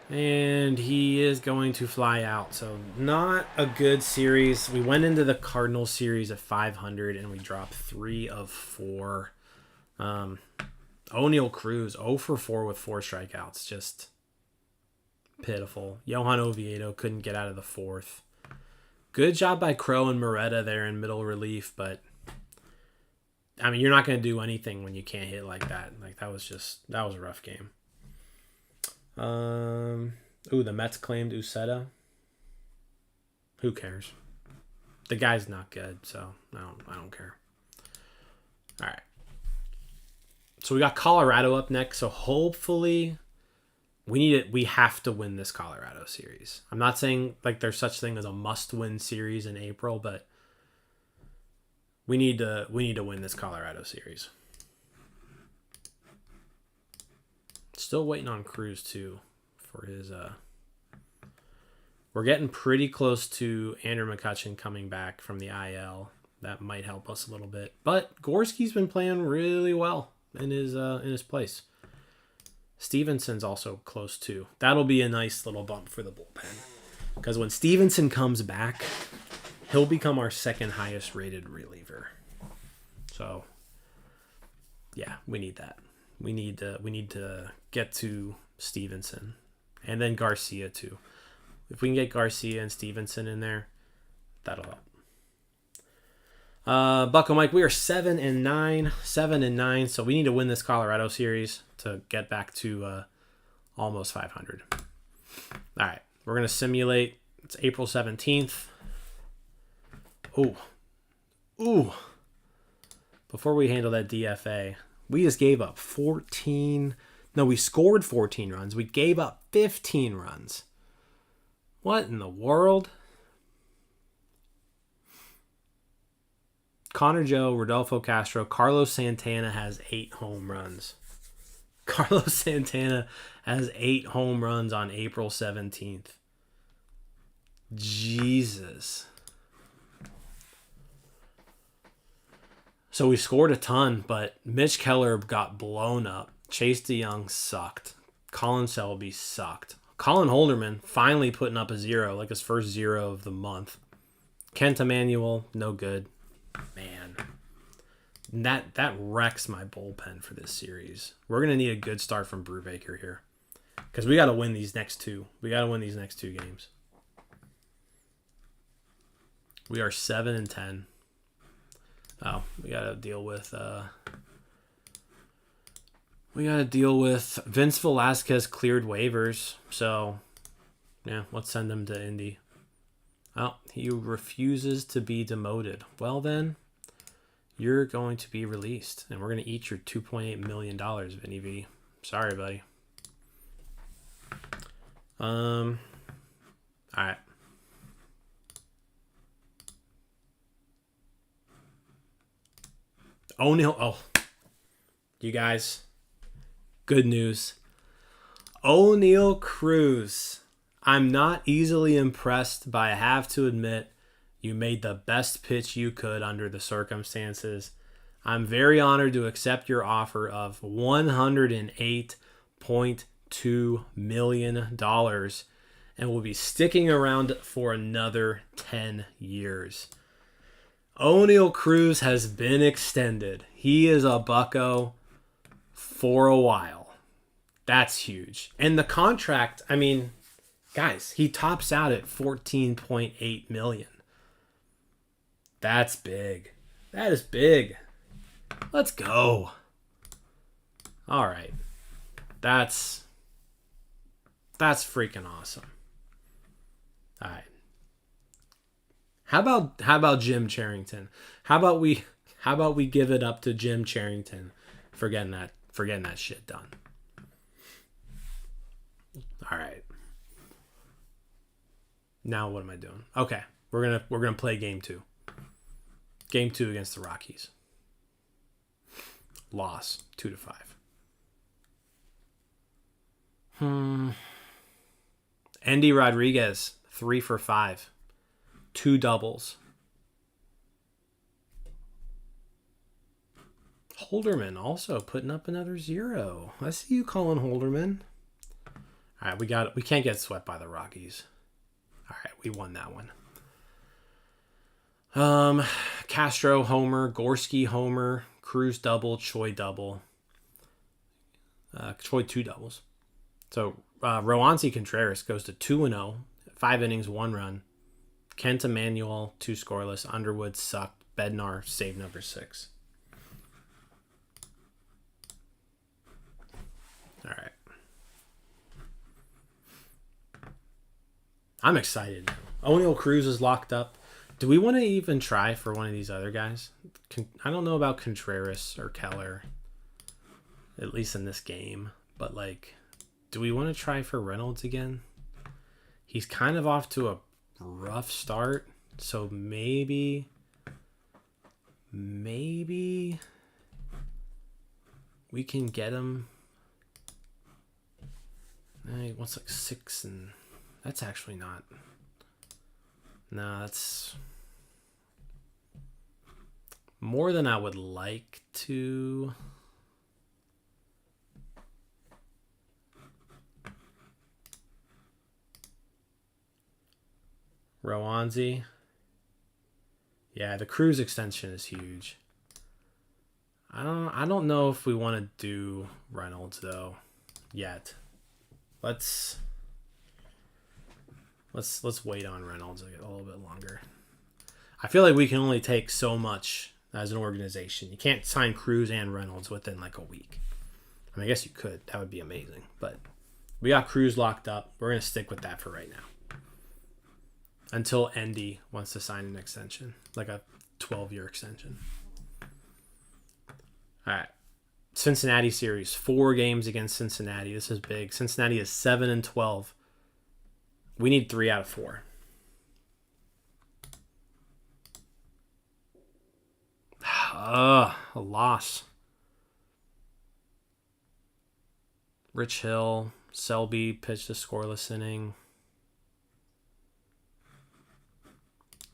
And he is going to fly out. So not a good series. We went into the Cardinals series at 500 and we dropped 3 of 4. O'Neal Cruz 0 for 4 with 4 strikeouts. Just pitiful. Johan Oviedo couldn't get out of the 4th. Good job by Crow and Moretta there in middle relief, but I mean, you're not going to do anything when you can't hit like that. Like that was a rough game. The Mets claimed Uceta. Who cares? The guy's not good, so I don't care. All right. So we got Colorado up next. So hopefully we have to win this Colorado series. I'm not saying like there's such thing as a must-win series in April, but we need to win this Colorado series. Still waiting on Cruz too for his we're getting pretty close to Andrew McCutchen coming back from the IL. That might help us a little bit. But Gorski's been playing really well in his place. Stevenson's also close too. That'll be a nice little bump for the bullpen. Because when Stevenson comes back, he'll become our 2nd highest rated reliever. So yeah, we need that. We need to get to Stevenson. And then Garcia too. If we can get Garcia and Stevenson in there, that'll help. Bucko Mike, we are 7-9, so we need to win this Colorado series to get back to almost 500. All right, we're gonna simulate. It's April 17th. Ooh. Before we handle that DFA, we just gave up 14. No, we scored 14 runs. We gave up 15 runs. What in the world? Connor Joe, Rodolfo Castro, Carlos Santana has 8 home runs. Carlos Santana has 8 home runs on April 17th. Jesus. So we scored a ton, but Mitch Keller got blown up. Chase DeYoung sucked. Colin Selby sucked. Colin Holderman finally putting up a 0, like his first 0 of the month. Kent Emanuel, no good. Man, that wrecks my bullpen for this series. We're going to need a good start from Brubaker here. Because we got to win these next 2. We got to win these next 2 games. We are 7-10. Oh, we got to deal with... We got to deal with Vince Velasquez cleared waivers. So, yeah, let's send him to Indy. Oh, he refuses to be demoted. Well, then, you're going to be released. And we're going to eat your $2.8 million, Vinny V. Sorry, buddy. All right. O'Neal. Oh, you guys. Good news. O'Neal Cruz. I'm not easily impressed, but I have to admit, you made the best pitch you could under the circumstances. I'm very honored to accept your offer of $108.2 million and will be sticking around for another 10 years. O'Neal Cruz has been extended. He is a bucko for a while. That's huge. And the contract, I mean, guys, he tops out at $14.8 million. That's big. That is big. Let's go. All right. That's freaking awesome. All right. How about Jim Charrington? How about we give it up to Jim Charrington for getting that shit done? All right. Now what am I doing? Okay, we're gonna play game 2. Game 2 against the Rockies. Loss 2-5. Andy Rodriguez 3 for 5, 2 doubles. Holderman also putting up another 0. I see you calling Holderman. All right, we can't get swept by the Rockies. All right, we won that one. Castro homer, Gorski homer, Cruz double, Choi double. Choi 2 doubles. So Roansy Contreras goes to 2-0, 5 innings, 1 run. Kent Emanuel 2 scoreless. Underwood sucked. Bednar save number 6. All right. I'm excited now. O'Neal Cruz is locked up. Do we want to even try for one of these other guys? I don't know about Contreras or Keller, at least in this game. But, like, do we want to try for Reynolds again? He's kind of off to a rough start. So maybe we can get him. He wants like 6 and... That's actually not... No, that's more than I would like to. Roansy. Yeah, the Cruz extension is huge. I don't know if we want to do Reynolds though yet. Let's wait on Reynolds a little bit longer. I feel like we can only take so much as an organization. You can't sign Cruz and Reynolds within like a week. I mean, I guess you could. That would be amazing. But we got Cruz locked up. We're going to stick with that for right now. Until Endy wants to sign an extension. Like a 12-year extension. All right. Cincinnati series. 4 games against Cincinnati. This is big. Cincinnati is 7-12. We need 3 out of 4. A loss. Rich Hill, Selby pitched a scoreless inning.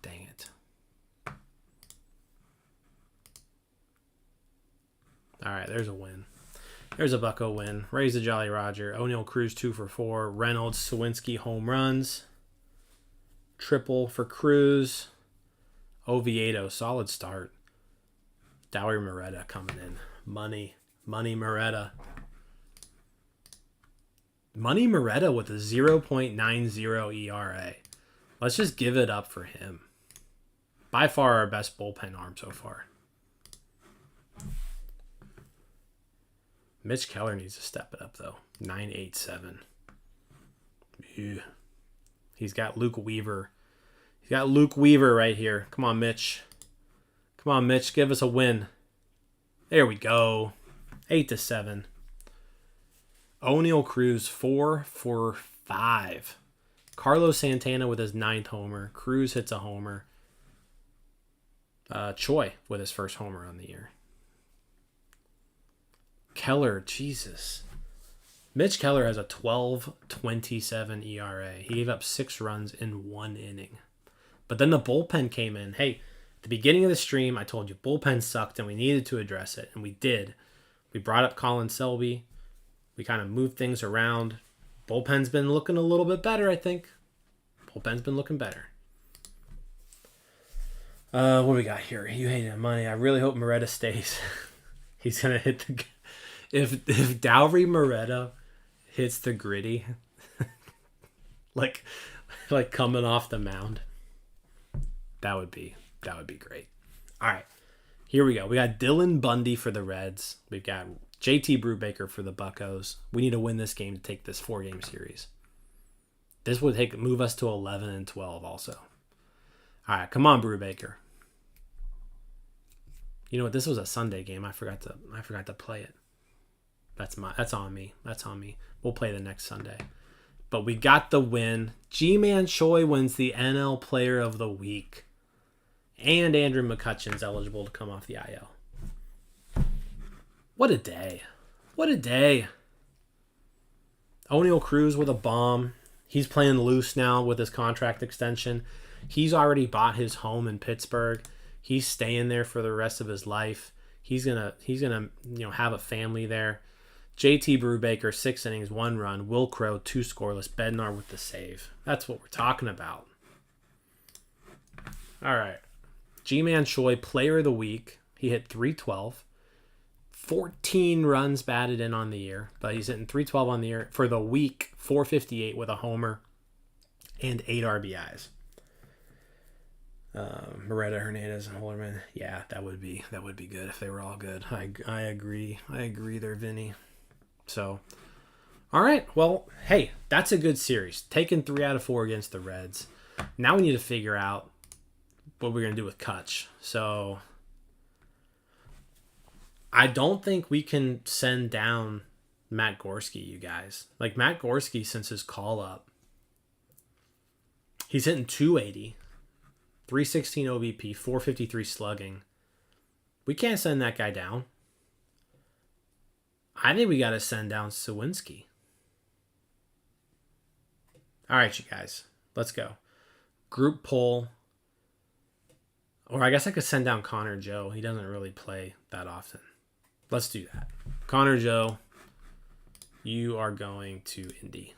Dang it. All right, there's a win. There's a Bucko win. Raise the Jolly Roger. O'Neal Cruz 2 for 4. Reynolds, Sawinski home runs. Triple for Cruz. Oviedo, solid start. Dowie Moretta coming in. Money Moretta. Money Moretta with a 0.90 ERA. Let's just give it up for him. By far our best bullpen arm so far. Mitch Keller needs to step it up, though. 987. Ew. He's got Luke Weaver. He's got Luke Weaver right here. Come on, Mitch. Come on, Mitch. Give us a win. There we go. 8-7. O'Neal Cruz, 4 for 5. Carlos Santana with his 9th homer. Cruz hits a homer. Choi with his first homer on the year. Keller, Jesus. Mitch Keller has a 12.27 ERA. He gave up 6 runs in 1 inning. But then the bullpen came in. Hey, at the beginning of the stream, I told you bullpen sucked and we needed to address it, and we did. We brought up Colin Selby. We kind of moved things around. Bullpen's been looking a little bit better, I think. Bullpen's been looking better. What do we got here? You hated money. I really hope Moretta stays. He's going to hit the... If Dowry Moretta hits the gritty, like coming off the mound, that would be great. All right, here we go. We got Dylan Bundy for the Reds. We've got JT Brubaker for the Buccos. We need to win this game to take this 4-game series. This would move us to 11-12 also. All right, come on, Brubaker. You know what? This was a Sunday game. I forgot to play it. That's on me. That's on me. We'll play the next Sunday. But we got the win. G-Man Choi wins the NL Player of the Week. And Andrew McCutchen's eligible to come off the IL. What a day. What a day. O'Neal Cruz with a bomb. He's playing loose now with his contract extension. He's already bought his home in Pittsburgh. He's staying there for the rest of his life. He's gonna have a family there. JT Brubaker, 6 innings, 1 run. Will Crow, 2 scoreless. Bednar with the save. That's what we're talking about. All right. G-Man Choi, Player of the Week. He hit .312. 14 runs batted in on the year, but he's hitting .312 on the year. For the week, .458 with a homer and 8 RBIs. Moretta, Hernandez, and Holderman. Yeah, that would be good if they were all good. I agree. I agree there, Vinny. So, all right. Well, hey, that's a good series. Taking 3 out of 4 against the Reds. Now we need to figure out what we're going to do with Kutch. So, I don't think we can send down Matt Gorski, you guys. Like, Matt Gorski, since his call-up, he's hitting .280, 316 OBP, 453 slugging. We can't send that guy down. I think we got to send down Sawinski. All right, you guys. Let's go. Group poll. Or I guess I could send down Connor Joe. He doesn't really play that often. Let's do that. Connor Joe, you are going to Indy.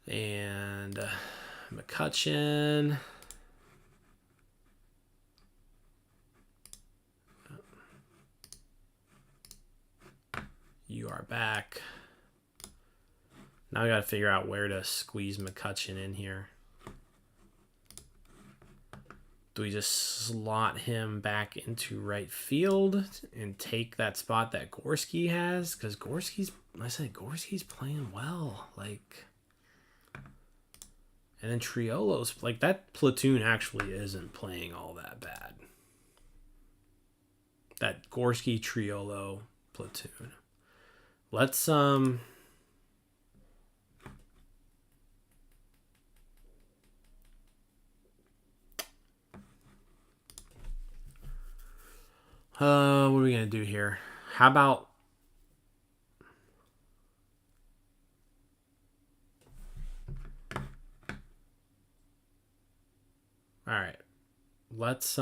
And McCutchen. You are back. Now I got to figure out where to squeeze McCutchen in here. Do we just slot him back into right field and take that spot that Gorski has? Because Gorski's playing well. Like, and then Triolo's, like, that platoon actually isn't playing all that bad. That Gorski Triolo platoon. Let's what are we gonna do here? How about all right, let's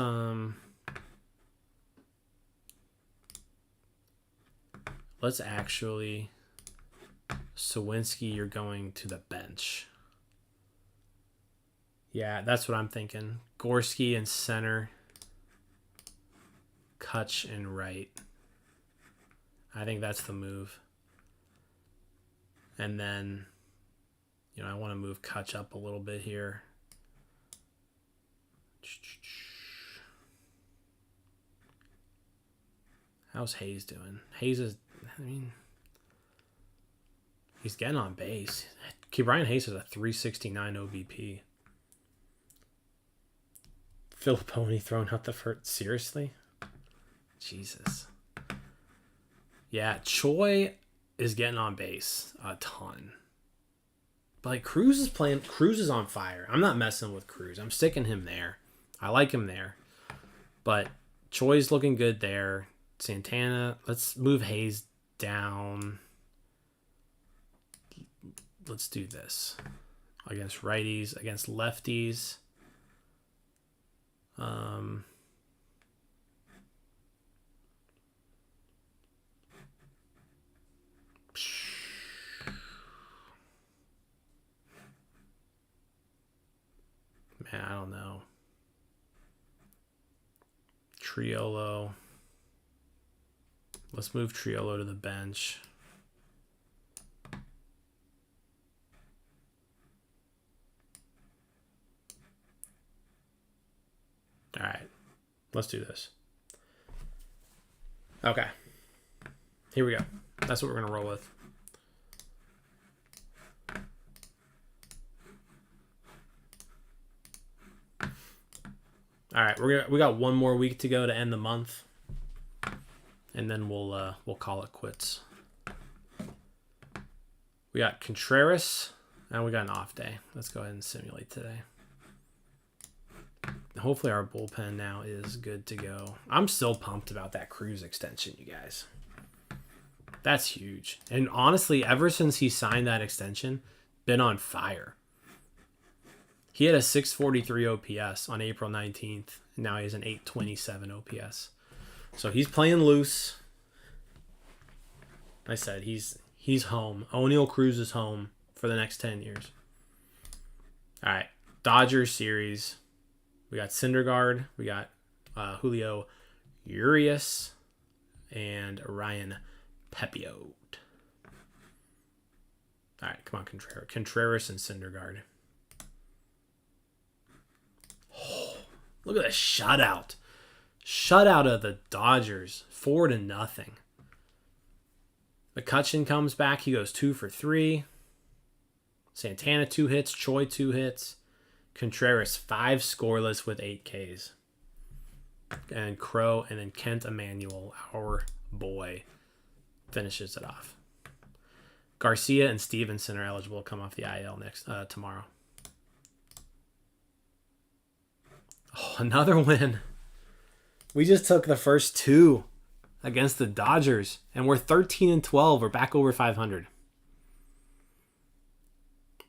actually, Sawinski, you're going to the bench. Yeah, that's what I'm thinking. Gorski in center. Kutch in right. I think that's the move. And then, I want to move Kutch up a little bit here. How's Hayes doing? Hayes is, I mean, he's getting on base. Brian Hayes has a 369 OBP. Filippone throwing out the first. Seriously? Jesus. Yeah, Choi is getting on base a ton. But like Cruz is on fire. I'm not messing with Cruz. I'm sticking him there. I like him there. But Choi's looking good there. Santana, let's move Hayes down. Let's do this. Against righties, against lefties. Man, I don't know. Triolo. Let's move Triolo to the bench. All right. Let's do this. Okay. Here we go. That's what we're going to roll with. All right, we got one more week to go to end the month, and then we'll call it quits. We got Contreras, and we got an off day. Let's go ahead and simulate today. Hopefully our bullpen now is good to go. I'm still pumped about that Cruz extension, you guys. That's huge. And honestly, ever since he signed that extension, been on fire. He had a 643 OPS on April 19th. And now he has an 827 OPS. So he's playing loose. I said he's home. O'Neal Cruz is home for the next 10 years. All right. Dodgers series. We got Syndergaard. We got Julio Urias. And Ryan Pepiot. All right. Come on, Contreras and Syndergaard. Oh, look at the shutout. Shutout of the Dodgers. 4-0. McCutchen comes back. He goes 2 for 3. Santana 2 hits. Choi 2 hits. Contreras 5 scoreless with 8 Ks. And Crow and then Kent Emanuel, our boy, finishes it off. Garcia and Stevenson are eligible to come off the IL tomorrow. Oh, another win. We just took the first 2 against the Dodgers, and we're 13-12. We're back over 500.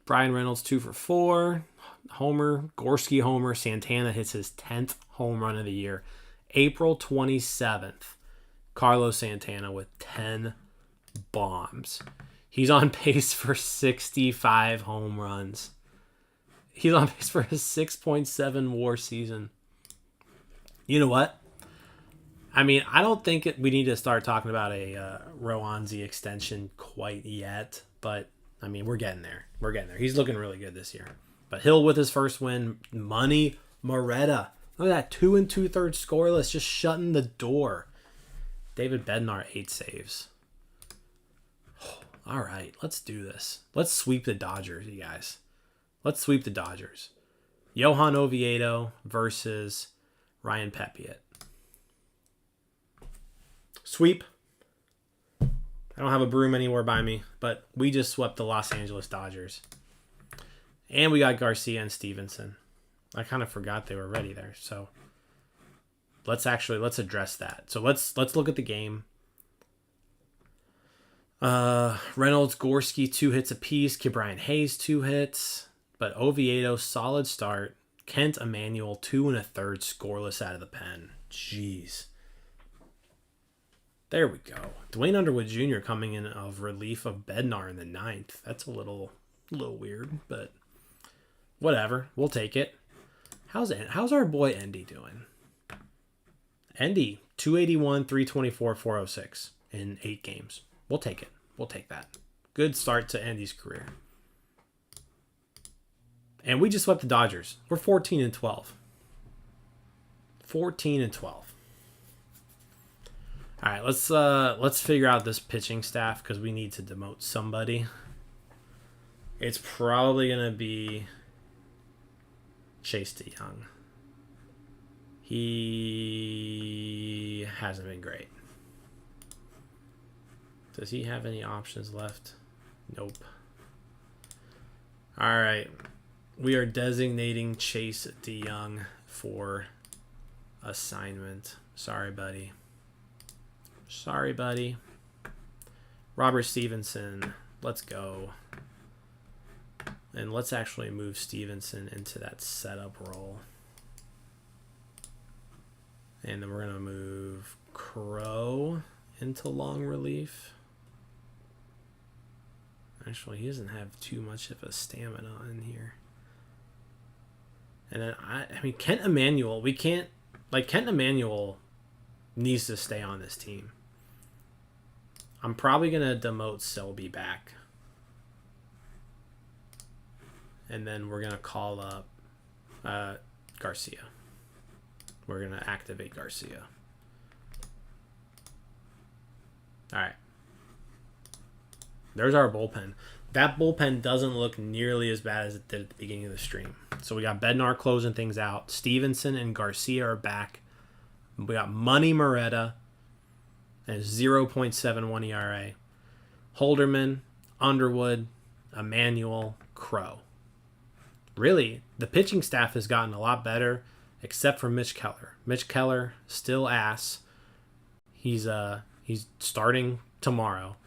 Brian Reynolds 2 for 4. Homer, Gorski homer. Santana hits his 10th home run of the year. April 27th, Carlos Santana with 10 bombs. He's on pace for 65 home runs. He's on pace for a 6.7 WAR season. You know what? I mean, I don't think we need to start talking about a Roanzi extension quite yet, but I mean, we're getting there. We're getting there. He's looking really good this year. But Hill with his first win. Money Moretta. Look at that. 2 2/3 scoreless. Just shutting the door. David Bednar 8 saves. Oh, all right. Let's do this. Let's sweep the Dodgers, you guys. Let's sweep the Dodgers. Johan Oviedo versus Ryan Pepiot. Sweep. I don't have a broom anywhere by me, but we just swept the Los Angeles Dodgers. And we got Garcia and Stevenson. I kind of forgot they were ready there. So let's address that. So let's look at the game. Reynolds, Gorski, 2 hits apiece. Brian Hayes, 2 hits. But Oviedo, solid start. Kent Emanuel, 2 1/3 scoreless out of the pen. Jeez. There we go. Dwayne Underwood Jr. coming in of relief of Bednar in the 9th. That's a little weird, but whatever. We'll take it. How's our boy Endy doing? Endy, 281, 324, 406 in 8 games. We'll take it. We'll take that. Good start to Endy's career. And we just swept the Dodgers. We're 14-12. 14-12. All All right, let's figure out this pitching staff because we need to demote somebody. It's probably gonna be Chase DeYoung. He hasn't been great. Does he have any options left? Nope. All right, we are designating Chase DeYoung for assignment. Sorry, buddy. Sorry, buddy. Robert Stevenson, let's go. And let's actually move Stevenson into that setup role. And then we're going to move Crow into long relief. Actually, he doesn't have too much of a stamina in here. And then, I mean, Kent Emanuel, we can't... Like, Kent Emanuel needs to stay on this team. I'm probably going to demote Selby back. And then we're going to call up Garcia. We're going to activate Garcia. All right. There's our bullpen. That bullpen doesn't look nearly as bad as it did at the beginning of the stream. So we got Bednar closing things out. Stevenson and Garcia are back. We got Money Moretta and 0.71 ERA. Holderman, Underwood, Emmanuel, Crow. Really, the pitching staff has gotten a lot better, except for Mitch Keller. Mitch Keller, still ass. He's starting tomorrow,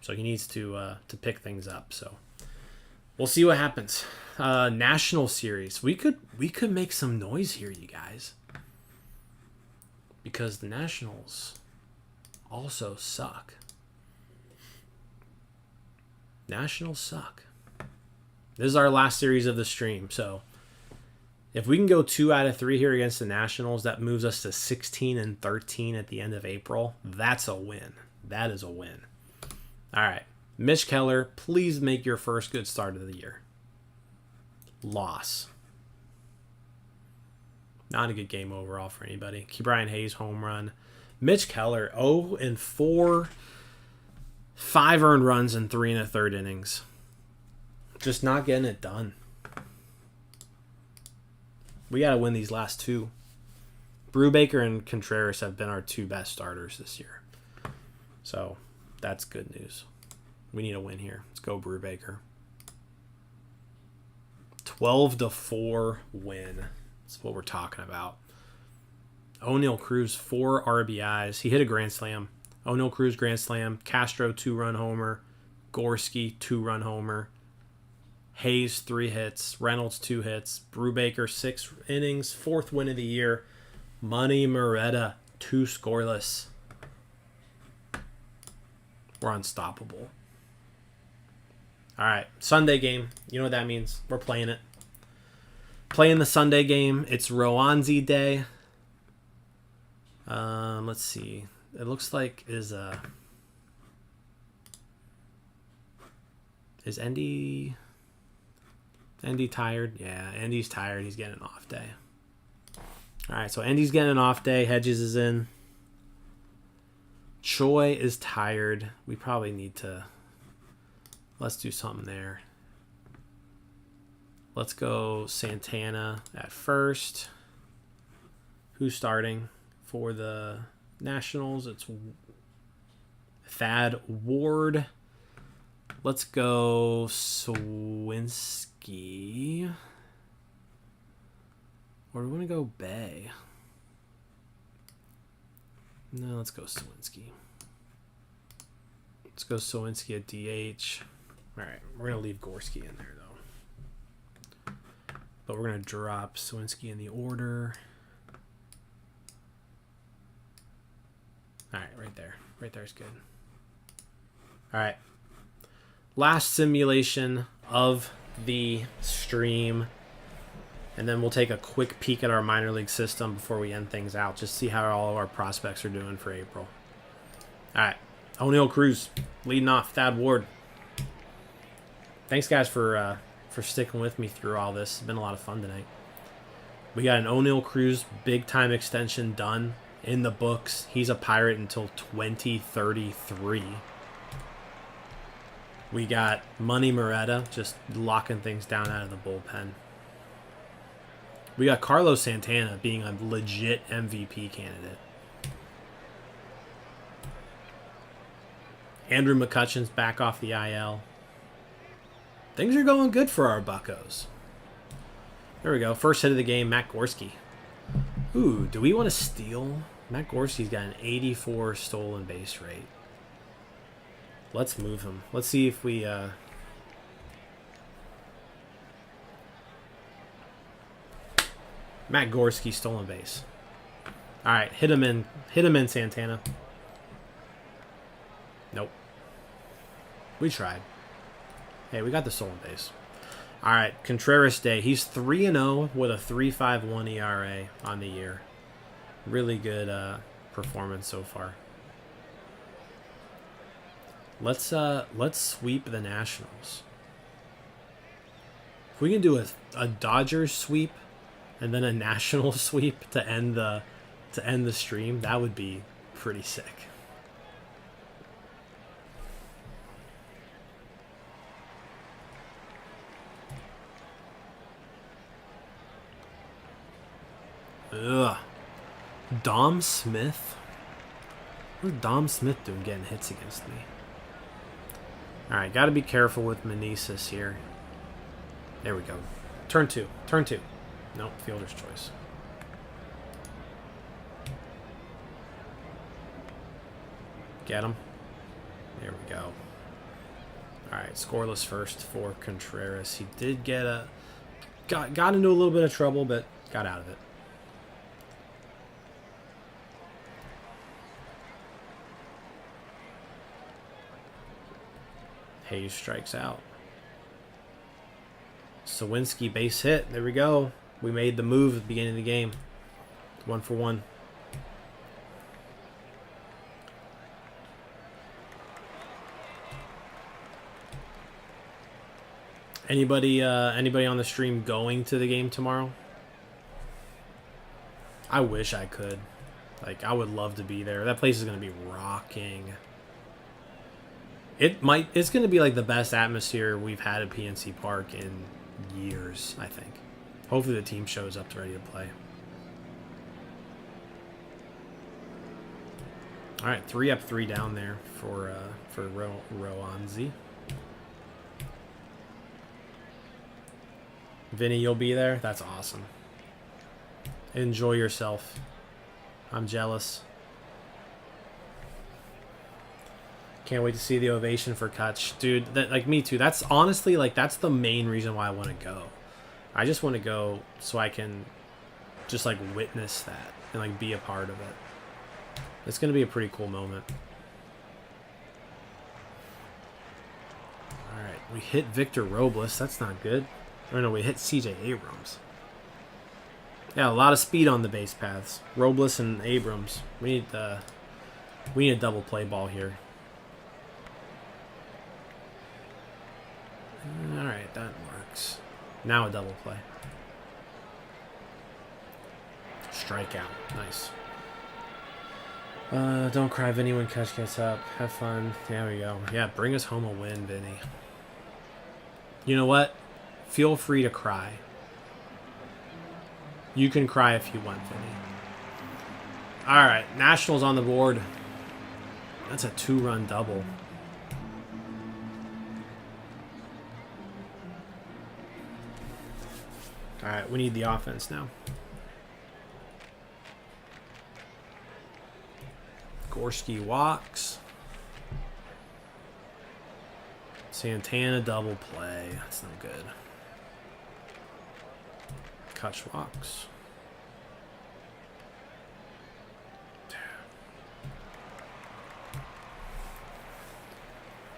so he needs to pick things up. So we'll see what happens. National Series, we could make some noise here, you guys, because the Nationals also suck. Nationals suck. This is our last series of the stream, so if we can go 2 out of 3 here against the Nationals, that moves us to 16-13 at the end of April. That's a win. That is a win. All right. Mitch Keller, please make your first good start of the year. Loss. Not a good game overall for anybody. Brian Hayes, home run. Mitch Keller, 0-4, 5 earned runs in 3 1/3 innings. Just not getting it done. We got to win these last 2. Brubaker and Contreras have been our 2 best starters this year. So that's good news. We need a win here. Let's go Brubaker. 12-4 win. That's what we're talking about. O'Neal Cruz, 4 RBIs. He hit a grand slam. O'Neal Cruz, grand slam. Castro, 2-run homer. Gorski, 2-run homer. Hayes, 3 hits. Reynolds, 2 hits. Brubaker, 6 innings. 4th win of the year. Money Moretta, 2 scoreless. We're unstoppable. All right, Sunday game. You know what that means. We're playing it. Playing the Sunday game. It's Roanzi Day. Let's see. It looks like is Andy tired? Yeah, Andy's tired. He's getting an off day. All right, so Andy's getting an off day. Hedges is in. Choi is tired. We probably need to... Let's do something there. Let's go Santana at first. Who's starting for the Nationals? It's Thad Ward. Let's go Swinski. Or do we want to go Bay? No, let's go Swinski. Let's go Swinski at DH. All right, we're going to leave Gorski in there, though. But we're going to drop Swinski in the order. All right, right there. Right there is good. All right. Last simulation of the stream. And then we'll take a quick peek at our minor league system before we end things out. Just see how all of our prospects are doing for April. All right. O'Neal Cruz leading off. Thad Ward. Thanks, guys, for sticking with me through all this. It's been a lot of fun tonight. We got an O'Neal Cruz big-time extension done in the books. He's a Pirate until 2033. We got Money Moretta just locking things down out of the bullpen. We got Carlos Santana being a legit MVP candidate. Andrew McCutcheon's back off the IL. Things are going good for our Buccos. There we go. First hit of the game, Matt Gorski. Ooh, do we want to steal? Matt Gorski's got an 84 stolen base rate. Let's move him. Let's see if we... Matt Gorski, stolen base. All right, hit him in, Santana. Nope. We tried. Hey, we got the stolen base. All right, Contreras Day. He's 3-0 with a 3.51 ERA on the year. Really good performance so far. Let's sweep the Nationals. If we can do a Dodgers sweep and then a Nationals sweep to end the stream, that would be pretty sick. Ugh. Dom Smith? What's Dom Smith doing getting hits against me? Alright, gotta be careful with Meneses here. There we go. Turn two. Turn two. Nope, fielder's choice. Get him. There we go. Alright, scoreless first for Contreras. He did get got into a little bit of trouble, but got out of it. Hayes strikes out. Sawinski base hit. There we go. We made the move at the beginning of the game. 1 for 1. Anybody on the stream going to the game tomorrow? I wish I could. Like, I would love to be there. That place is going to be rocking. It's going to be like the best atmosphere we've had at PNC Park in years, I think. Hopefully the team shows up ready to play. All right, 3 up, 3 down there for Roanzi. Vinny, you'll be there? That's awesome. Enjoy yourself. I'm jealous. Can't wait to see the ovation for Kutch. Dude, like, me too. That's honestly, like, that's the main reason why I want to go. I just want to go so I can just, like, witness that and, like, be a part of it. It's going to be a pretty cool moment. All right, we hit Victor Robles. That's not good. Or no, we hit CJ Abrams. Yeah, a lot of speed on the base paths. Robles and Abrams. We need a double play ball here. Alright, that works. Now a double play. Strikeout. Nice. Don't cry, Vinny, when Kutch gets up. Have fun. There we go. Yeah, bring us home a win, Vinny. You know what? Feel free to cry. You can cry if you want, Vinny. Alright, Nationals on the board. That's a 2-run double. Alright, we need the offense now. Gorski walks. Santana double play. That's no good. Kutch walks.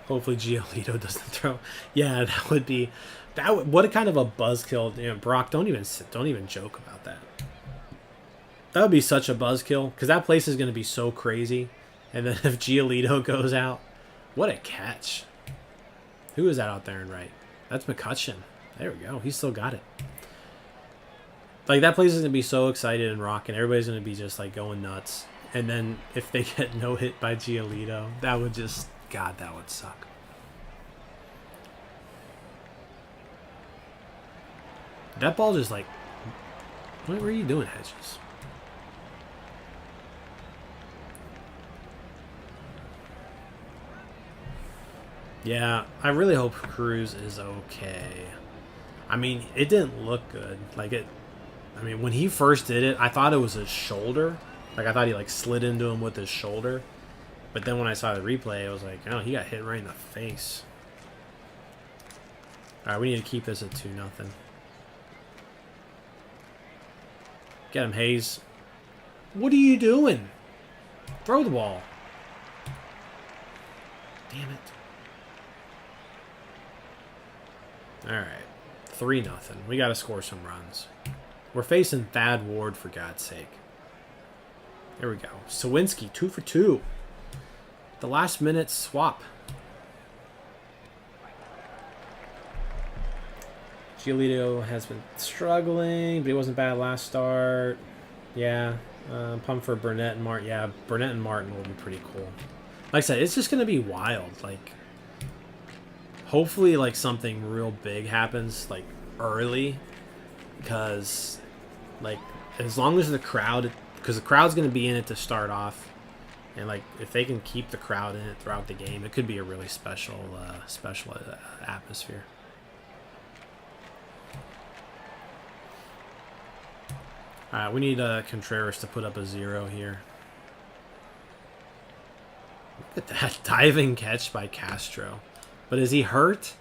Hopefully Giolito doesn't throw. Yeah, that would be what a kind of a buzzkill. You know, Brock, don't even joke about that. That would be such a buzzkill because that place is going to be so crazy. And then if Giolito goes out, what a catch. Who is that out there in right? That's McCutcheon. There we go. He still got it. Like, that place is going to be so excited and rocking. Everybody's going to be just, like, going nuts. And then if they get no hit by Giolito, that would just... God, that would suck. That ball just, like... What were you doing, Hedges? Yeah, I really hope Cruz is okay. I mean, it didn't look good. Like, it... I mean, when he first did it, I thought it was his shoulder. Like, I thought he, like, slid into him with his shoulder. But then when I saw the replay, I was like, oh, he got hit right in the face. Alright, we need to keep this at 2-0. Get him, Hayes. What are you doing? Throw the ball. Damn it. Alright. 3-0. We got to score some runs. We're facing Thad Ward, for God's sake. There we go. Sawinski, 2 for 2. The last minute swap. Giolito has been struggling, but he wasn't bad last start. Yeah. Pumped for Burnett and Martin. Yeah, Burnett and Martin will be pretty cool. Like I said, it's just going to be wild. Like, hopefully, like, something real big happens, like, early. Because, like, as long as the crowd... Because the crowd's going to be in it to start off. And, like, if they can keep the crowd in it throughout the game, it could be a really special atmosphere. Alright, we need Contreras to put up a 0 here. Look at that diving catch by Castro. But is he hurt?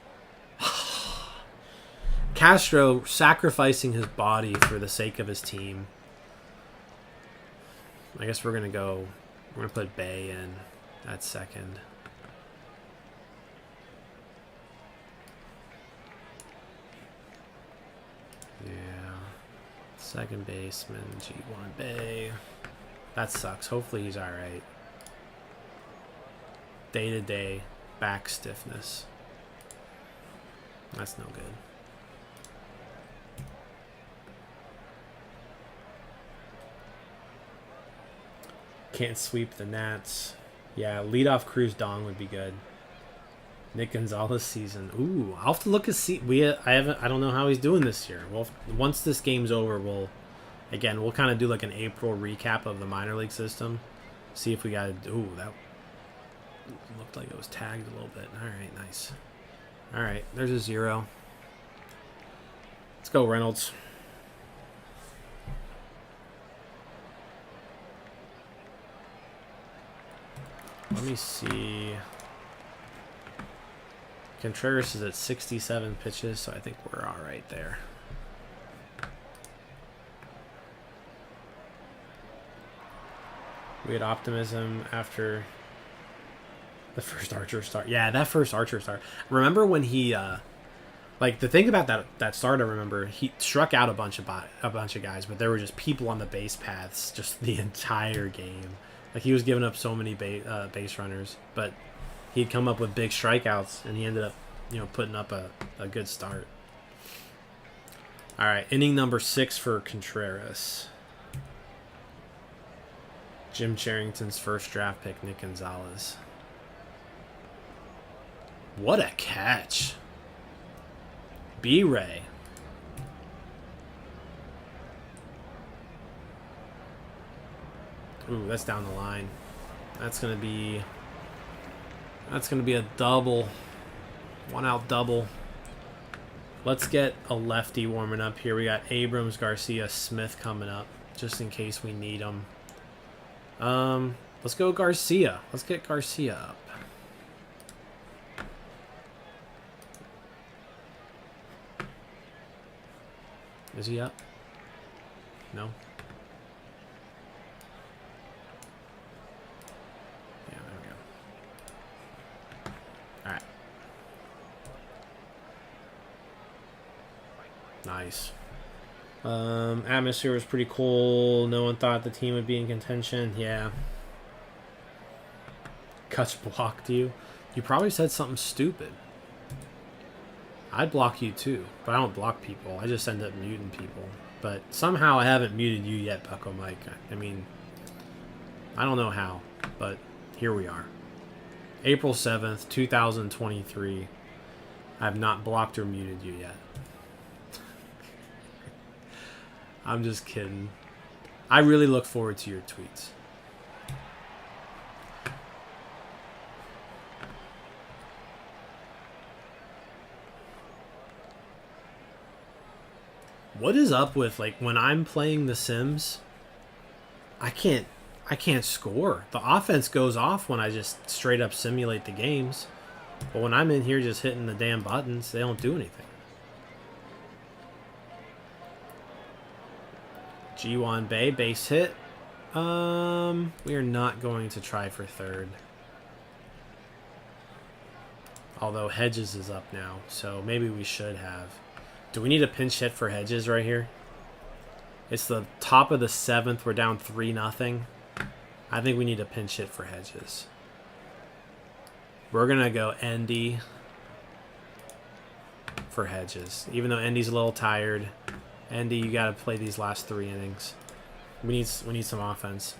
Castro sacrificing his body for the sake of his team. I guess we're going to put Bay in at second. Yeah. Second baseman, G1 Bay. That sucks. Hopefully he's alright. Day-to-day back stiffness. That's no good. Can't sweep the Nats. Yeah, leadoff Cruz Dong would be good. Nick Gonzalez season. Ooh, I'll have to look and see. I don't know how he's doing this year. Well, once this game's over, we'll kind of do like an April recap of the minor league system. See if we got. Ooh, that looked like it was tagged a little bit. All right, nice. All right, there's a 0. Let's go, Reynolds. Let me see. Contreras is at 67 pitches, so I think we're all right there. We had optimism after the first Archer start. Yeah, that first Archer start. Remember when he, like, the thing about that start, I remember he struck out a bunch of guys, but there were just people on the base paths just the entire game. Like, he was giving up so many base runners, but he'd come up with big strikeouts, and he ended up, putting up a good start. All right, inning number 6 for Contreras. Jim Charrington's first draft pick, Nick Gonzalez. What a catch. B-Ray. Ooh, that's down the line. That's gonna be a double. 1-out double. Let's get a lefty warming up here. We got Abrams, Garcia, Smith coming up, just in case we need them. Let's go Garcia. Let's get Garcia up. Is he up? No. Yeah, there we go. All right. Nice. Atmosphere was pretty cool. No one thought the team would be in contention. Yeah. Cuts blocked you. You probably said something stupid. I'd block you too, but I don't block people. I just end up muting people. But somehow I haven't muted you yet, Bucko Mike. I mean, I don't know how, but here we are. April 7th, 2023. I have not blocked or muted you yet. I'm just kidding. I really look forward to your tweets. What is up with, like, when I'm playing The Sims, I can't score. The offense goes off when I just straight up simulate the games. But when I'm in here just hitting the damn buttons, they don't do anything. G1 Bay, base hit. We are not going to try for third. Although Hedges is up now, so maybe we should have. Do we need a pinch hit for Hedges right here? It's the top of the 7th. We're down 3-0. I think we need a pinch hit for Hedges. We're going to go Endy for Hedges. Even though Endy's a little tired. Endy, you got to play these last 3 innings. We need some offense.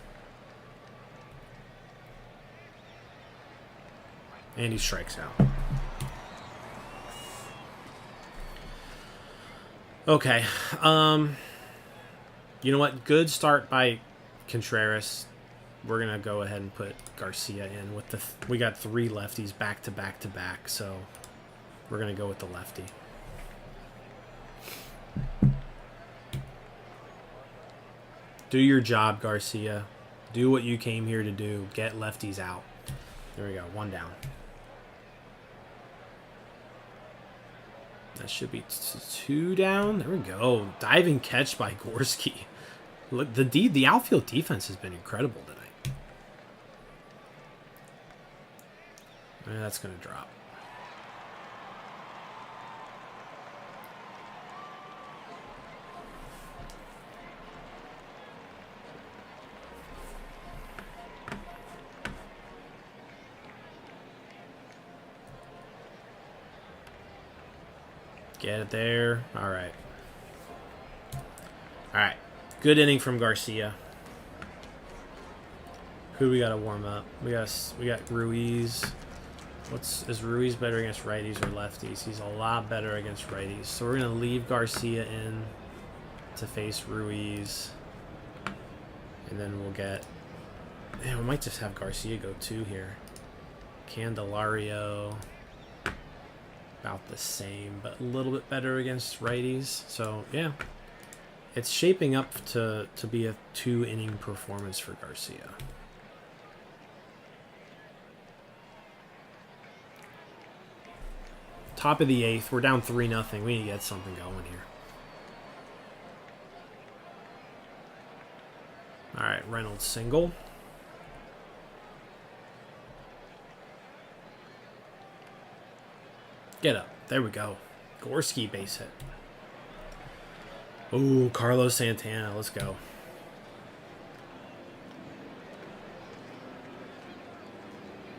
Andy strikes out. Okay. You know what? Good start by Contreras. We're going to go ahead and put Garcia in with the... We got 3 lefties back to back to back, so we're going to go with the lefty. Do your job, Garcia. Do what you came here to do. Get lefties out. There we go. 1 down. That should be 2 down. There we go. Diving catch by Gorski. Look, the outfield defense has been incredible tonight. That's going to drop. Get it there. All right. All right. Good inning from Garcia. Who we got to warm up? We got Ruiz. Is Ruiz better against righties or lefties? He's a lot better against righties. So we're going to leave Garcia in to face Ruiz. And then we'll get... Man, we might just have Garcia go 2 here. Candelario... About the same, but a little bit better against righties. So, yeah. It's shaping up to be a 2-inning performance for Garcia. Top of the 8th. We're down 3-0. We need to get something going here. All right, Reynolds single. Get up. There we go. Gorski base hit. Ooh, Carlos Santana. Let's go.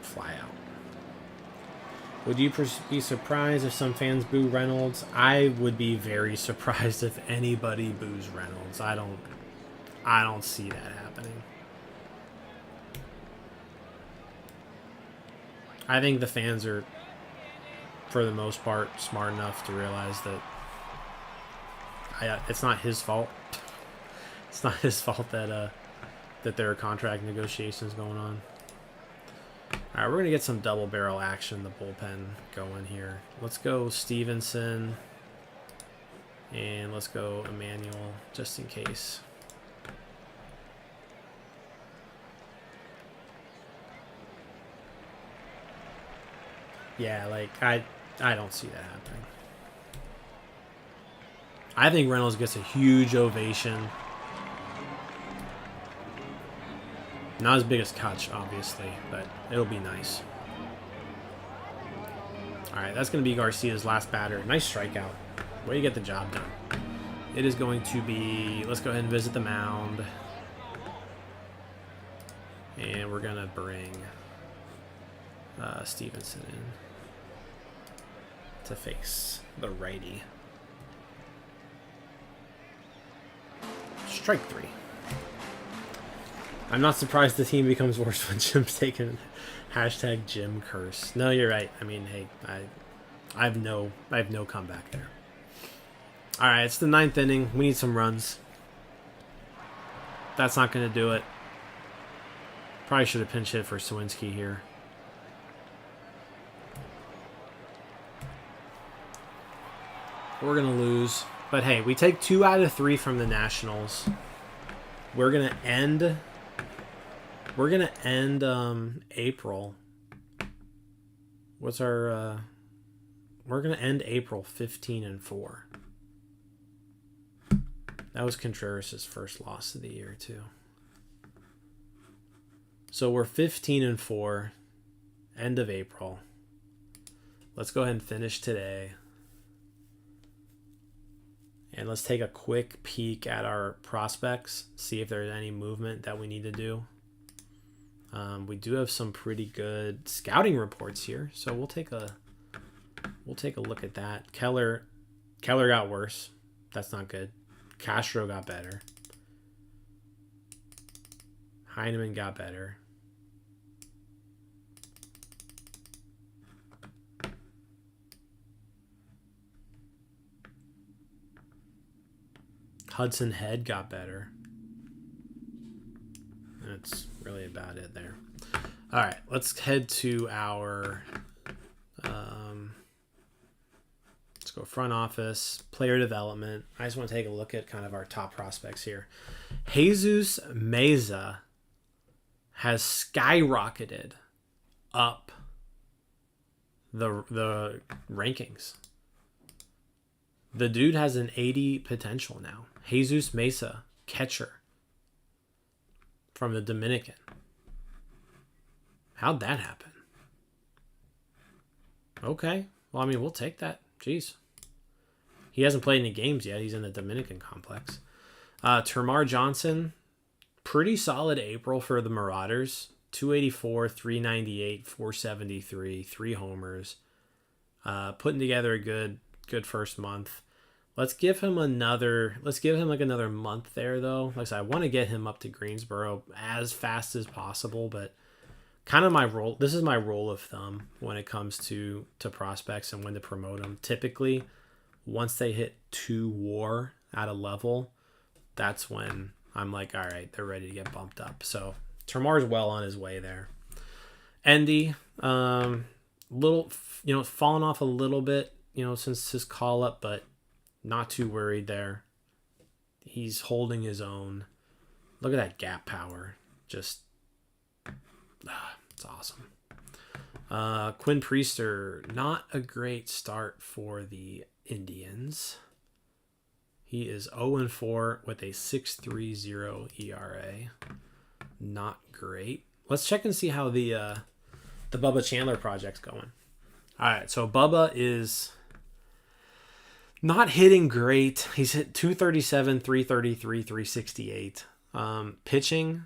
Fly out. Would you be surprised if some fans boo Reynolds? I would be very surprised if anybody boos Reynolds. I don't see that happening. I think the fans are, for the most part, smart enough to realize that it's not his fault. It's not his fault that there are contract negotiations going on. All right, we're going to get some double barrel action, the bullpen going here. Let's go Stevenson, and let's go Emmanuel, just in case. Yeah, like, I don't see that happening. I think Reynolds gets a huge ovation. Not as big as Kutch, obviously, but it'll be nice. All right, that's going to be Garcia's last batter. Nice strikeout. Way to get the job done. It is going to be... Let's go ahead and visit the mound. And we're going to bring Stevenson in to face the righty. Strike 3. I'm not surprised the team becomes worse when Jim's taking hashtag Jim curse. No, you're right. I mean, hey, I have no comeback there. All right, it's the 9th inning. We need some runs. That's not going to do it. Probably should have pinch hit for Sawinski here. We're going to lose. But hey, we take 2 out of 3 from the Nationals. We're going to end April. What's our we're going to end April 15-4. That was Contreras' first loss of the year too. So we're 15-4, end of April. Let's go ahead and finish today. And let's take a quick peek at our prospects, see if there's any movement that we need to do. We do have some pretty good scouting reports here, so we'll take a look at that. Keller got worse. That's not good. Castro got better. Heineman got better. Hudson Head got better. That's really about it there. All right, let's head to our let's go front office, player development. I just want to take a look at kind of our top prospects here. Jesus Meza has skyrocketed up the rankings. The dude has an 80 potential now. Jesus Mesa, catcher from the Dominican. How'd that happen? Okay. Well, I mean, we'll take that. Jeez. He hasn't played any games yet. He's in the Dominican complex. Termar Johnson, pretty solid April for the Marauders. 284, 398, 473, 3 homers. Putting together a good first month. Let's give him another month there though. Like I said, I want to get him up to Greensboro as fast as possible, but kind of my role. This is my rule of thumb when it comes to prospects and when to promote them. Typically, once they hit 2 WAR at a level, that's when I'm like, all right, they're ready to get bumped up. So Termar's well on his way there. Endy, little, fallen off a little bit, since his call up, but not too worried there. He's holding his own. Look at that gap power. Just, it's awesome. Quinn Priester, not a great start for the Indians. He is 0-4 with a 6.30 ERA. Not great. Let's check and see how the Bubba Chandler project's going. All right, so Bubba is not hitting great. He's hit 237, 333, 368. Pitching,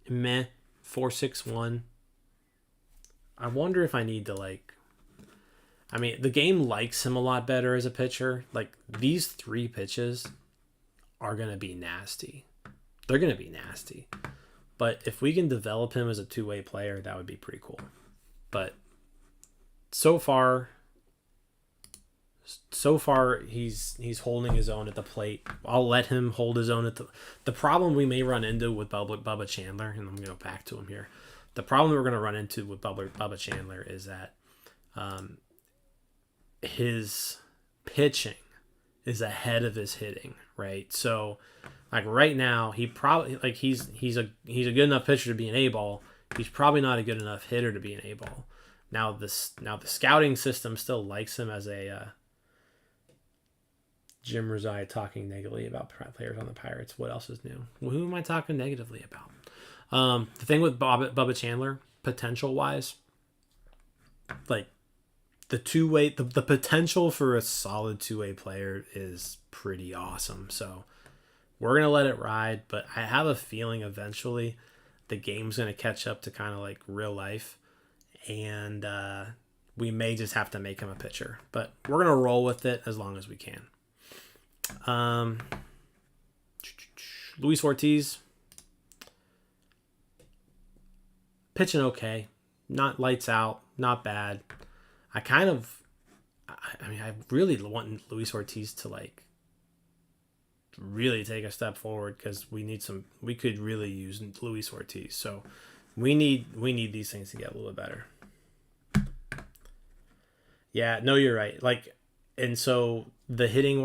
meh, 461. I wonder if I need to the game likes him a lot better as a pitcher. Like, these 3 pitches are going to be nasty. They're going to be nasty. But if we can develop him as a 2-way player, that would be pretty cool. But so far he's holding his own at the plate. I'll let him hold his own at the problem we may run into with Bubba Chandler, and I'm going to go back to him here. The problem we're going to run into with Bubba Chandler is that his pitching is ahead of his hitting, right? So like right now, he probably he's a good enough pitcher to be an A-ball. He's probably not a good enough hitter to be an A-ball. Now the scouting system still likes him as a Jim Rizai talking negatively about players on the Pirates. What else is new? Well, who am I talking negatively about? The thing with Bubba Chandler, potential-wise, like the 2-way, the potential for a solid 2-way player is pretty awesome. So we're going to let it ride, but I have a feeling eventually the game's going to catch up to kind of like real life, and we may just have to make him a pitcher. But we're going to roll with it as long as we can. Luis Ortiz, pitching okay. Not lights out, not bad. I mean, I really want Luis Ortiz to like really take a step forward because we could really use Luis Ortiz. So we need these things to get a little bit better. Yeah, no, you're right. Like, and so the hitting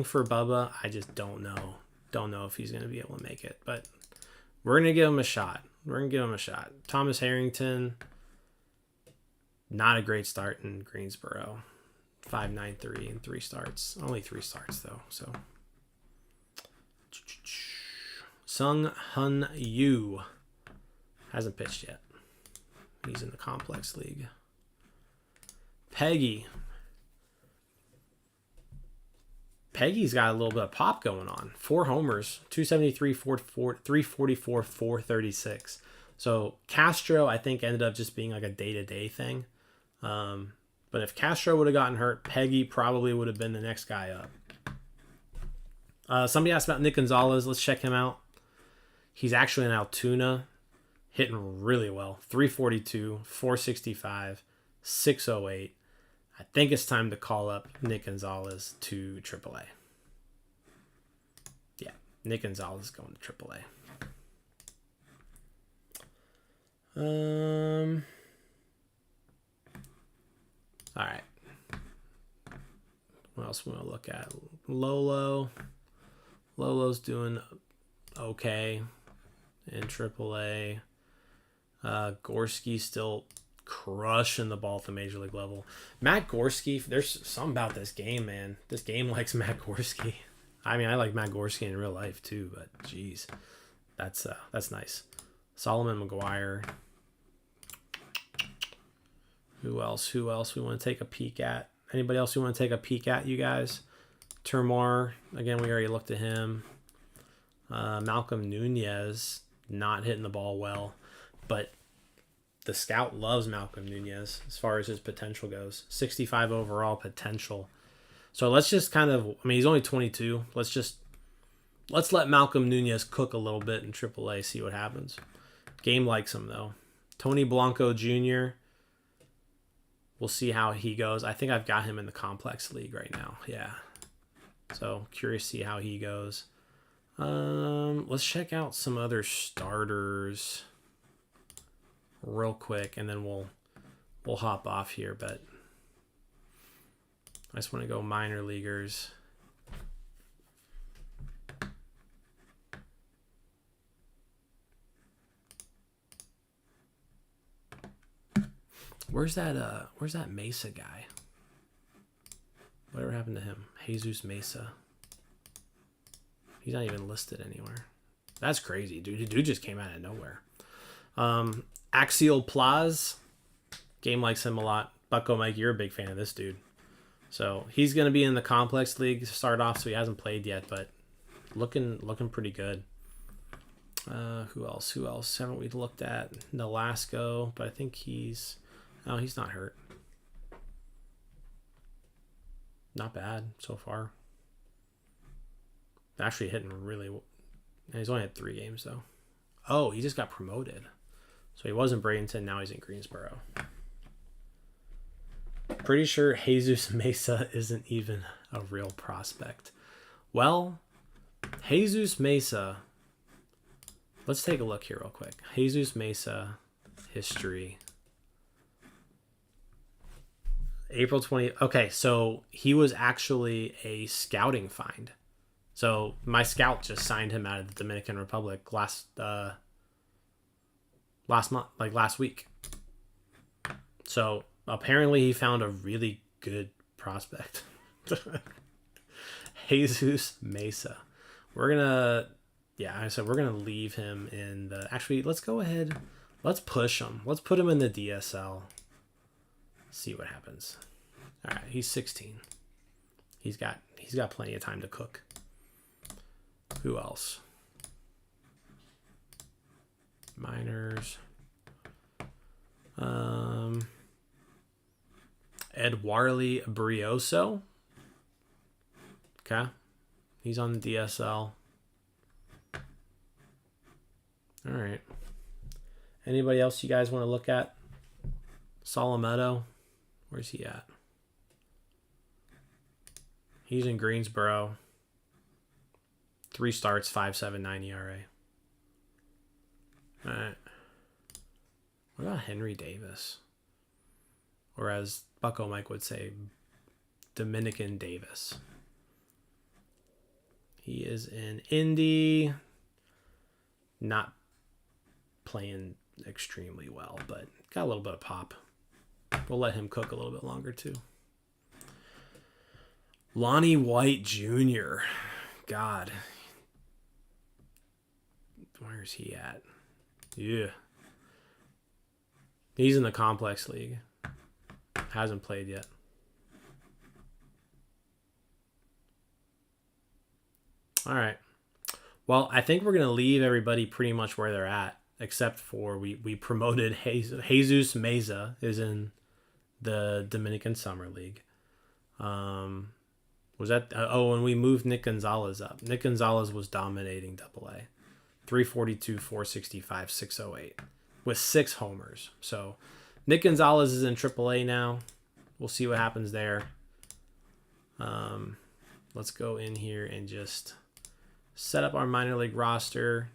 for Bubba, I just don't know. Don't know if he's going to be able to make it, but we're going to give him a shot. Thomas Harrington, not a great start in Greensboro. 5.93 in 3 starts. Only 3 starts though. So Sung Hun Yu hasn't pitched yet. He's in the complex league. Peggy's got a little bit of pop going on. 4 homers, 273, 344, 436. So Castro, I think, ended up just being like a day-to-day thing. But if Castro would have gotten hurt, Peggy probably would have been the next guy up. Somebody asked about Nick Gonzalez. Let's check him out. He's actually in Altoona, hitting really well. 342, 465, 608. I think it's time to call up Nick Gonzalez to AAA. Yeah, Nick Gonzalez is going to AAA. All right. What else we want to look at? Lolo's doing okay in AAA. Gorski still crushing the ball at the major league level. Matt Gorski, there's something about this game, man. This game likes Matt Gorski. I mean, I like Matt Gorski in real life too, but geez, that's nice. Solomon McGuire. Who else we want to take a peek at? Anybody else we want to take a peek at, you guys? Termar, again, we already looked at him. Malcolm Nunez, not hitting the ball well, but the scout loves Malcolm Nunez as far as his potential goes. 65 overall potential. So let's just kind of, I mean, he's only 22. Let's let Malcolm Nunez cook a little bit in AAA, see what happens. Game likes him, though. Tony Blanco Jr., we'll see how he goes. I think I've got him in the complex league right now. Yeah. So curious to see how he goes. Let's check out some other starters real quick, and then we'll hop off here. But I just want to go minor leaguers. Where's that Mesa guy? Whatever happened to him? Jesus Mesa. He's not even listed anywhere. That's crazy, dude. Dude just came out of nowhere. Axial Plaz. Game likes him a lot. Bucko Mike, you're a big fan of this dude. So he's going to be in the complex league to start off, so he hasn't played yet, but looking pretty good. Who else? Haven't we looked at? Nolasco, but I think he's not hurt. Not bad so far. Actually hitting really well. He's only had 3 games, though. Oh, he just got promoted. So he was in Bradenton, now he's in Greensboro. Pretty sure Jesus Mesa isn't even a real prospect. Well, Jesus Mesa. Let's take a look here real quick. Jesus Mesa history. April 20. Okay, so he was actually a scouting find. So my scout just signed him out of the Dominican Republic last month, like last week. So apparently he found a really good prospect. Jesus Mesa. We're gonna leave him in the. Actually, let's go ahead. Let's push him. Let's put him in the DSL. See what happens. All right, he's 16. He's got plenty of time to cook. Who else? Minors. Eduardo Brioso. Okay. He's on the DSL. Anybody else you guys want to look at? Solometo, where's he at? He's in Greensboro. 3 starts, 5.79 ERA. All right. What about Henry Davis? Or as Bucko Mike would say, Dominican Davis. He is in Indy. Not playing extremely well, but got a little bit of pop. We'll let him cook a little bit longer too. Lonnie White Jr. God. Where's he at? Yeah. He's in the complex league. Hasn't played yet. All right. Well, I think we're going to leave everybody pretty much where they're at, except for we promoted Jesus Meza is in the Dominican Summer League. Was that... and we moved Nick Gonzalez up. Nick Gonzalez was dominating AA. 342, 465, 608 with 6 homers. So Nick Gonzalez is in AAA now. We'll see what happens there. Let's go in here and just set up our minor league roster.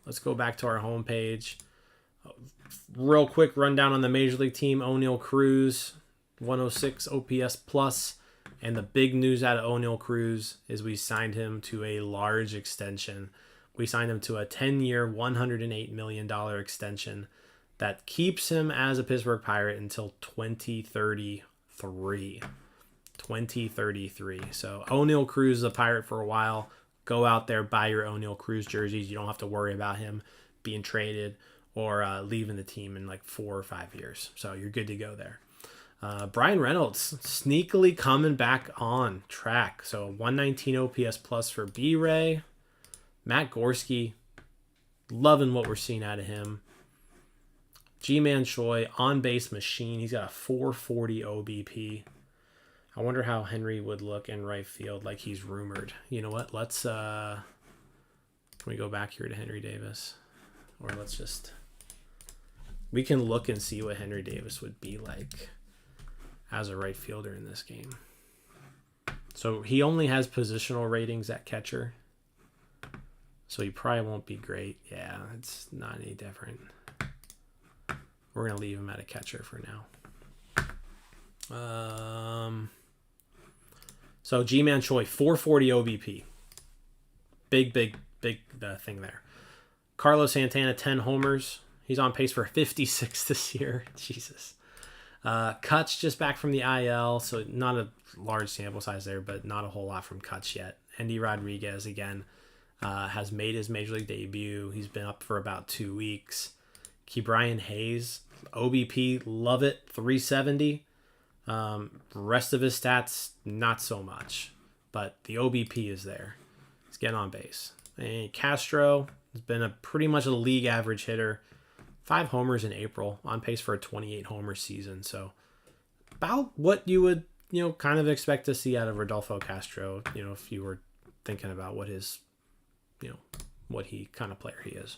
Let's go back to our homepage. Real quick rundown on the major league team. O'Neal Cruz, 106 OPS plus. And the big news out of O'Neal Cruz is we signed him to a large extension. We signed him to a 10-year, $108 million extension that keeps him as a Pittsburgh Pirate until 2033. 2033. So O'Neal Cruz is a Pirate for a while. Go out there, buy your O'Neal Cruz jerseys. You don't have to worry about him being traded or leaving the team in like 4 or 5 years. So you're good to go there. Brian Reynolds sneakily coming back on track. So 119 OPS plus for B-Ray. Matt Gorski, loving what we're seeing out of him. G-Man Choi, on-base machine. He's got a 440 OBP. I wonder how Henry would look in right field like he's rumored. You know what? Let's, can we go back here to Henry Davis? Or let's just, we can look and see what Henry Davis would be like as a right fielder in this game. So he only has positional ratings at catcher. So he probably won't be great. Yeah, it's not any different. We're going to leave him at a catcher for now. So G-Man Choi, 440 OBP. Big thing there. Carlos Santana, 10 homers. He's on pace for 56 this year. Jesus. Kutch just back from the IL, so not a large sample size there, but not a whole lot from Kutch yet. Andy Rodriguez, again, has made his Major League debut. He's been up for about 2 weeks. Ke'Bryan Hayes, OBP, love it, 370. Rest of his stats, not so much, but the OBP is there. He's getting on base. And Castro has been pretty much a league average hitter. 5 homers in April, on pace for a 28 homer season. So about what you would, kind of expect to see out of Rodolfo Castro, if you were thinking about what his, what he kind of player he is.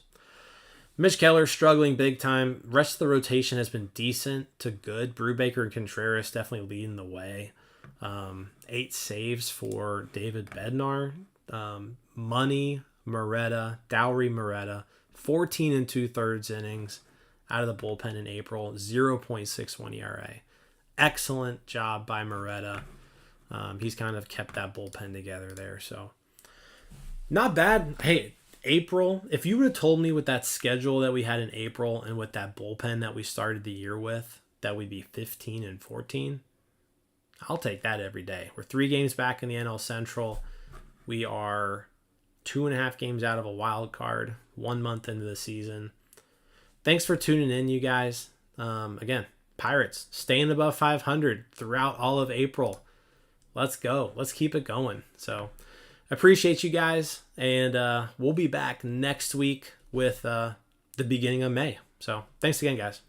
Mitch Keller struggling big time. Rest of the rotation has been decent to good. Brubaker and Contreras definitely leading the way. 8 saves for David Bednar. Money, Moretta, Dowry Moretta. 14 2/3 innings out of the bullpen in April. 0.61 ERA. Excellent job by Moretta. He's kind of kept that bullpen together there. So not bad. Hey, April, if you would have told me with that schedule that we had in April and with that bullpen that we started the year with, that we'd be 15-14, I'll take that every day. We're 3 games back in the NL Central. We are 2.5 games out of a wild card, 1 month into the season. Thanks for tuning in, you guys. Again, Pirates staying above 500 throughout all of April. Let's go. Let's keep it going. So appreciate you guys, and we'll be back next week with the beginning of May. So thanks again, guys.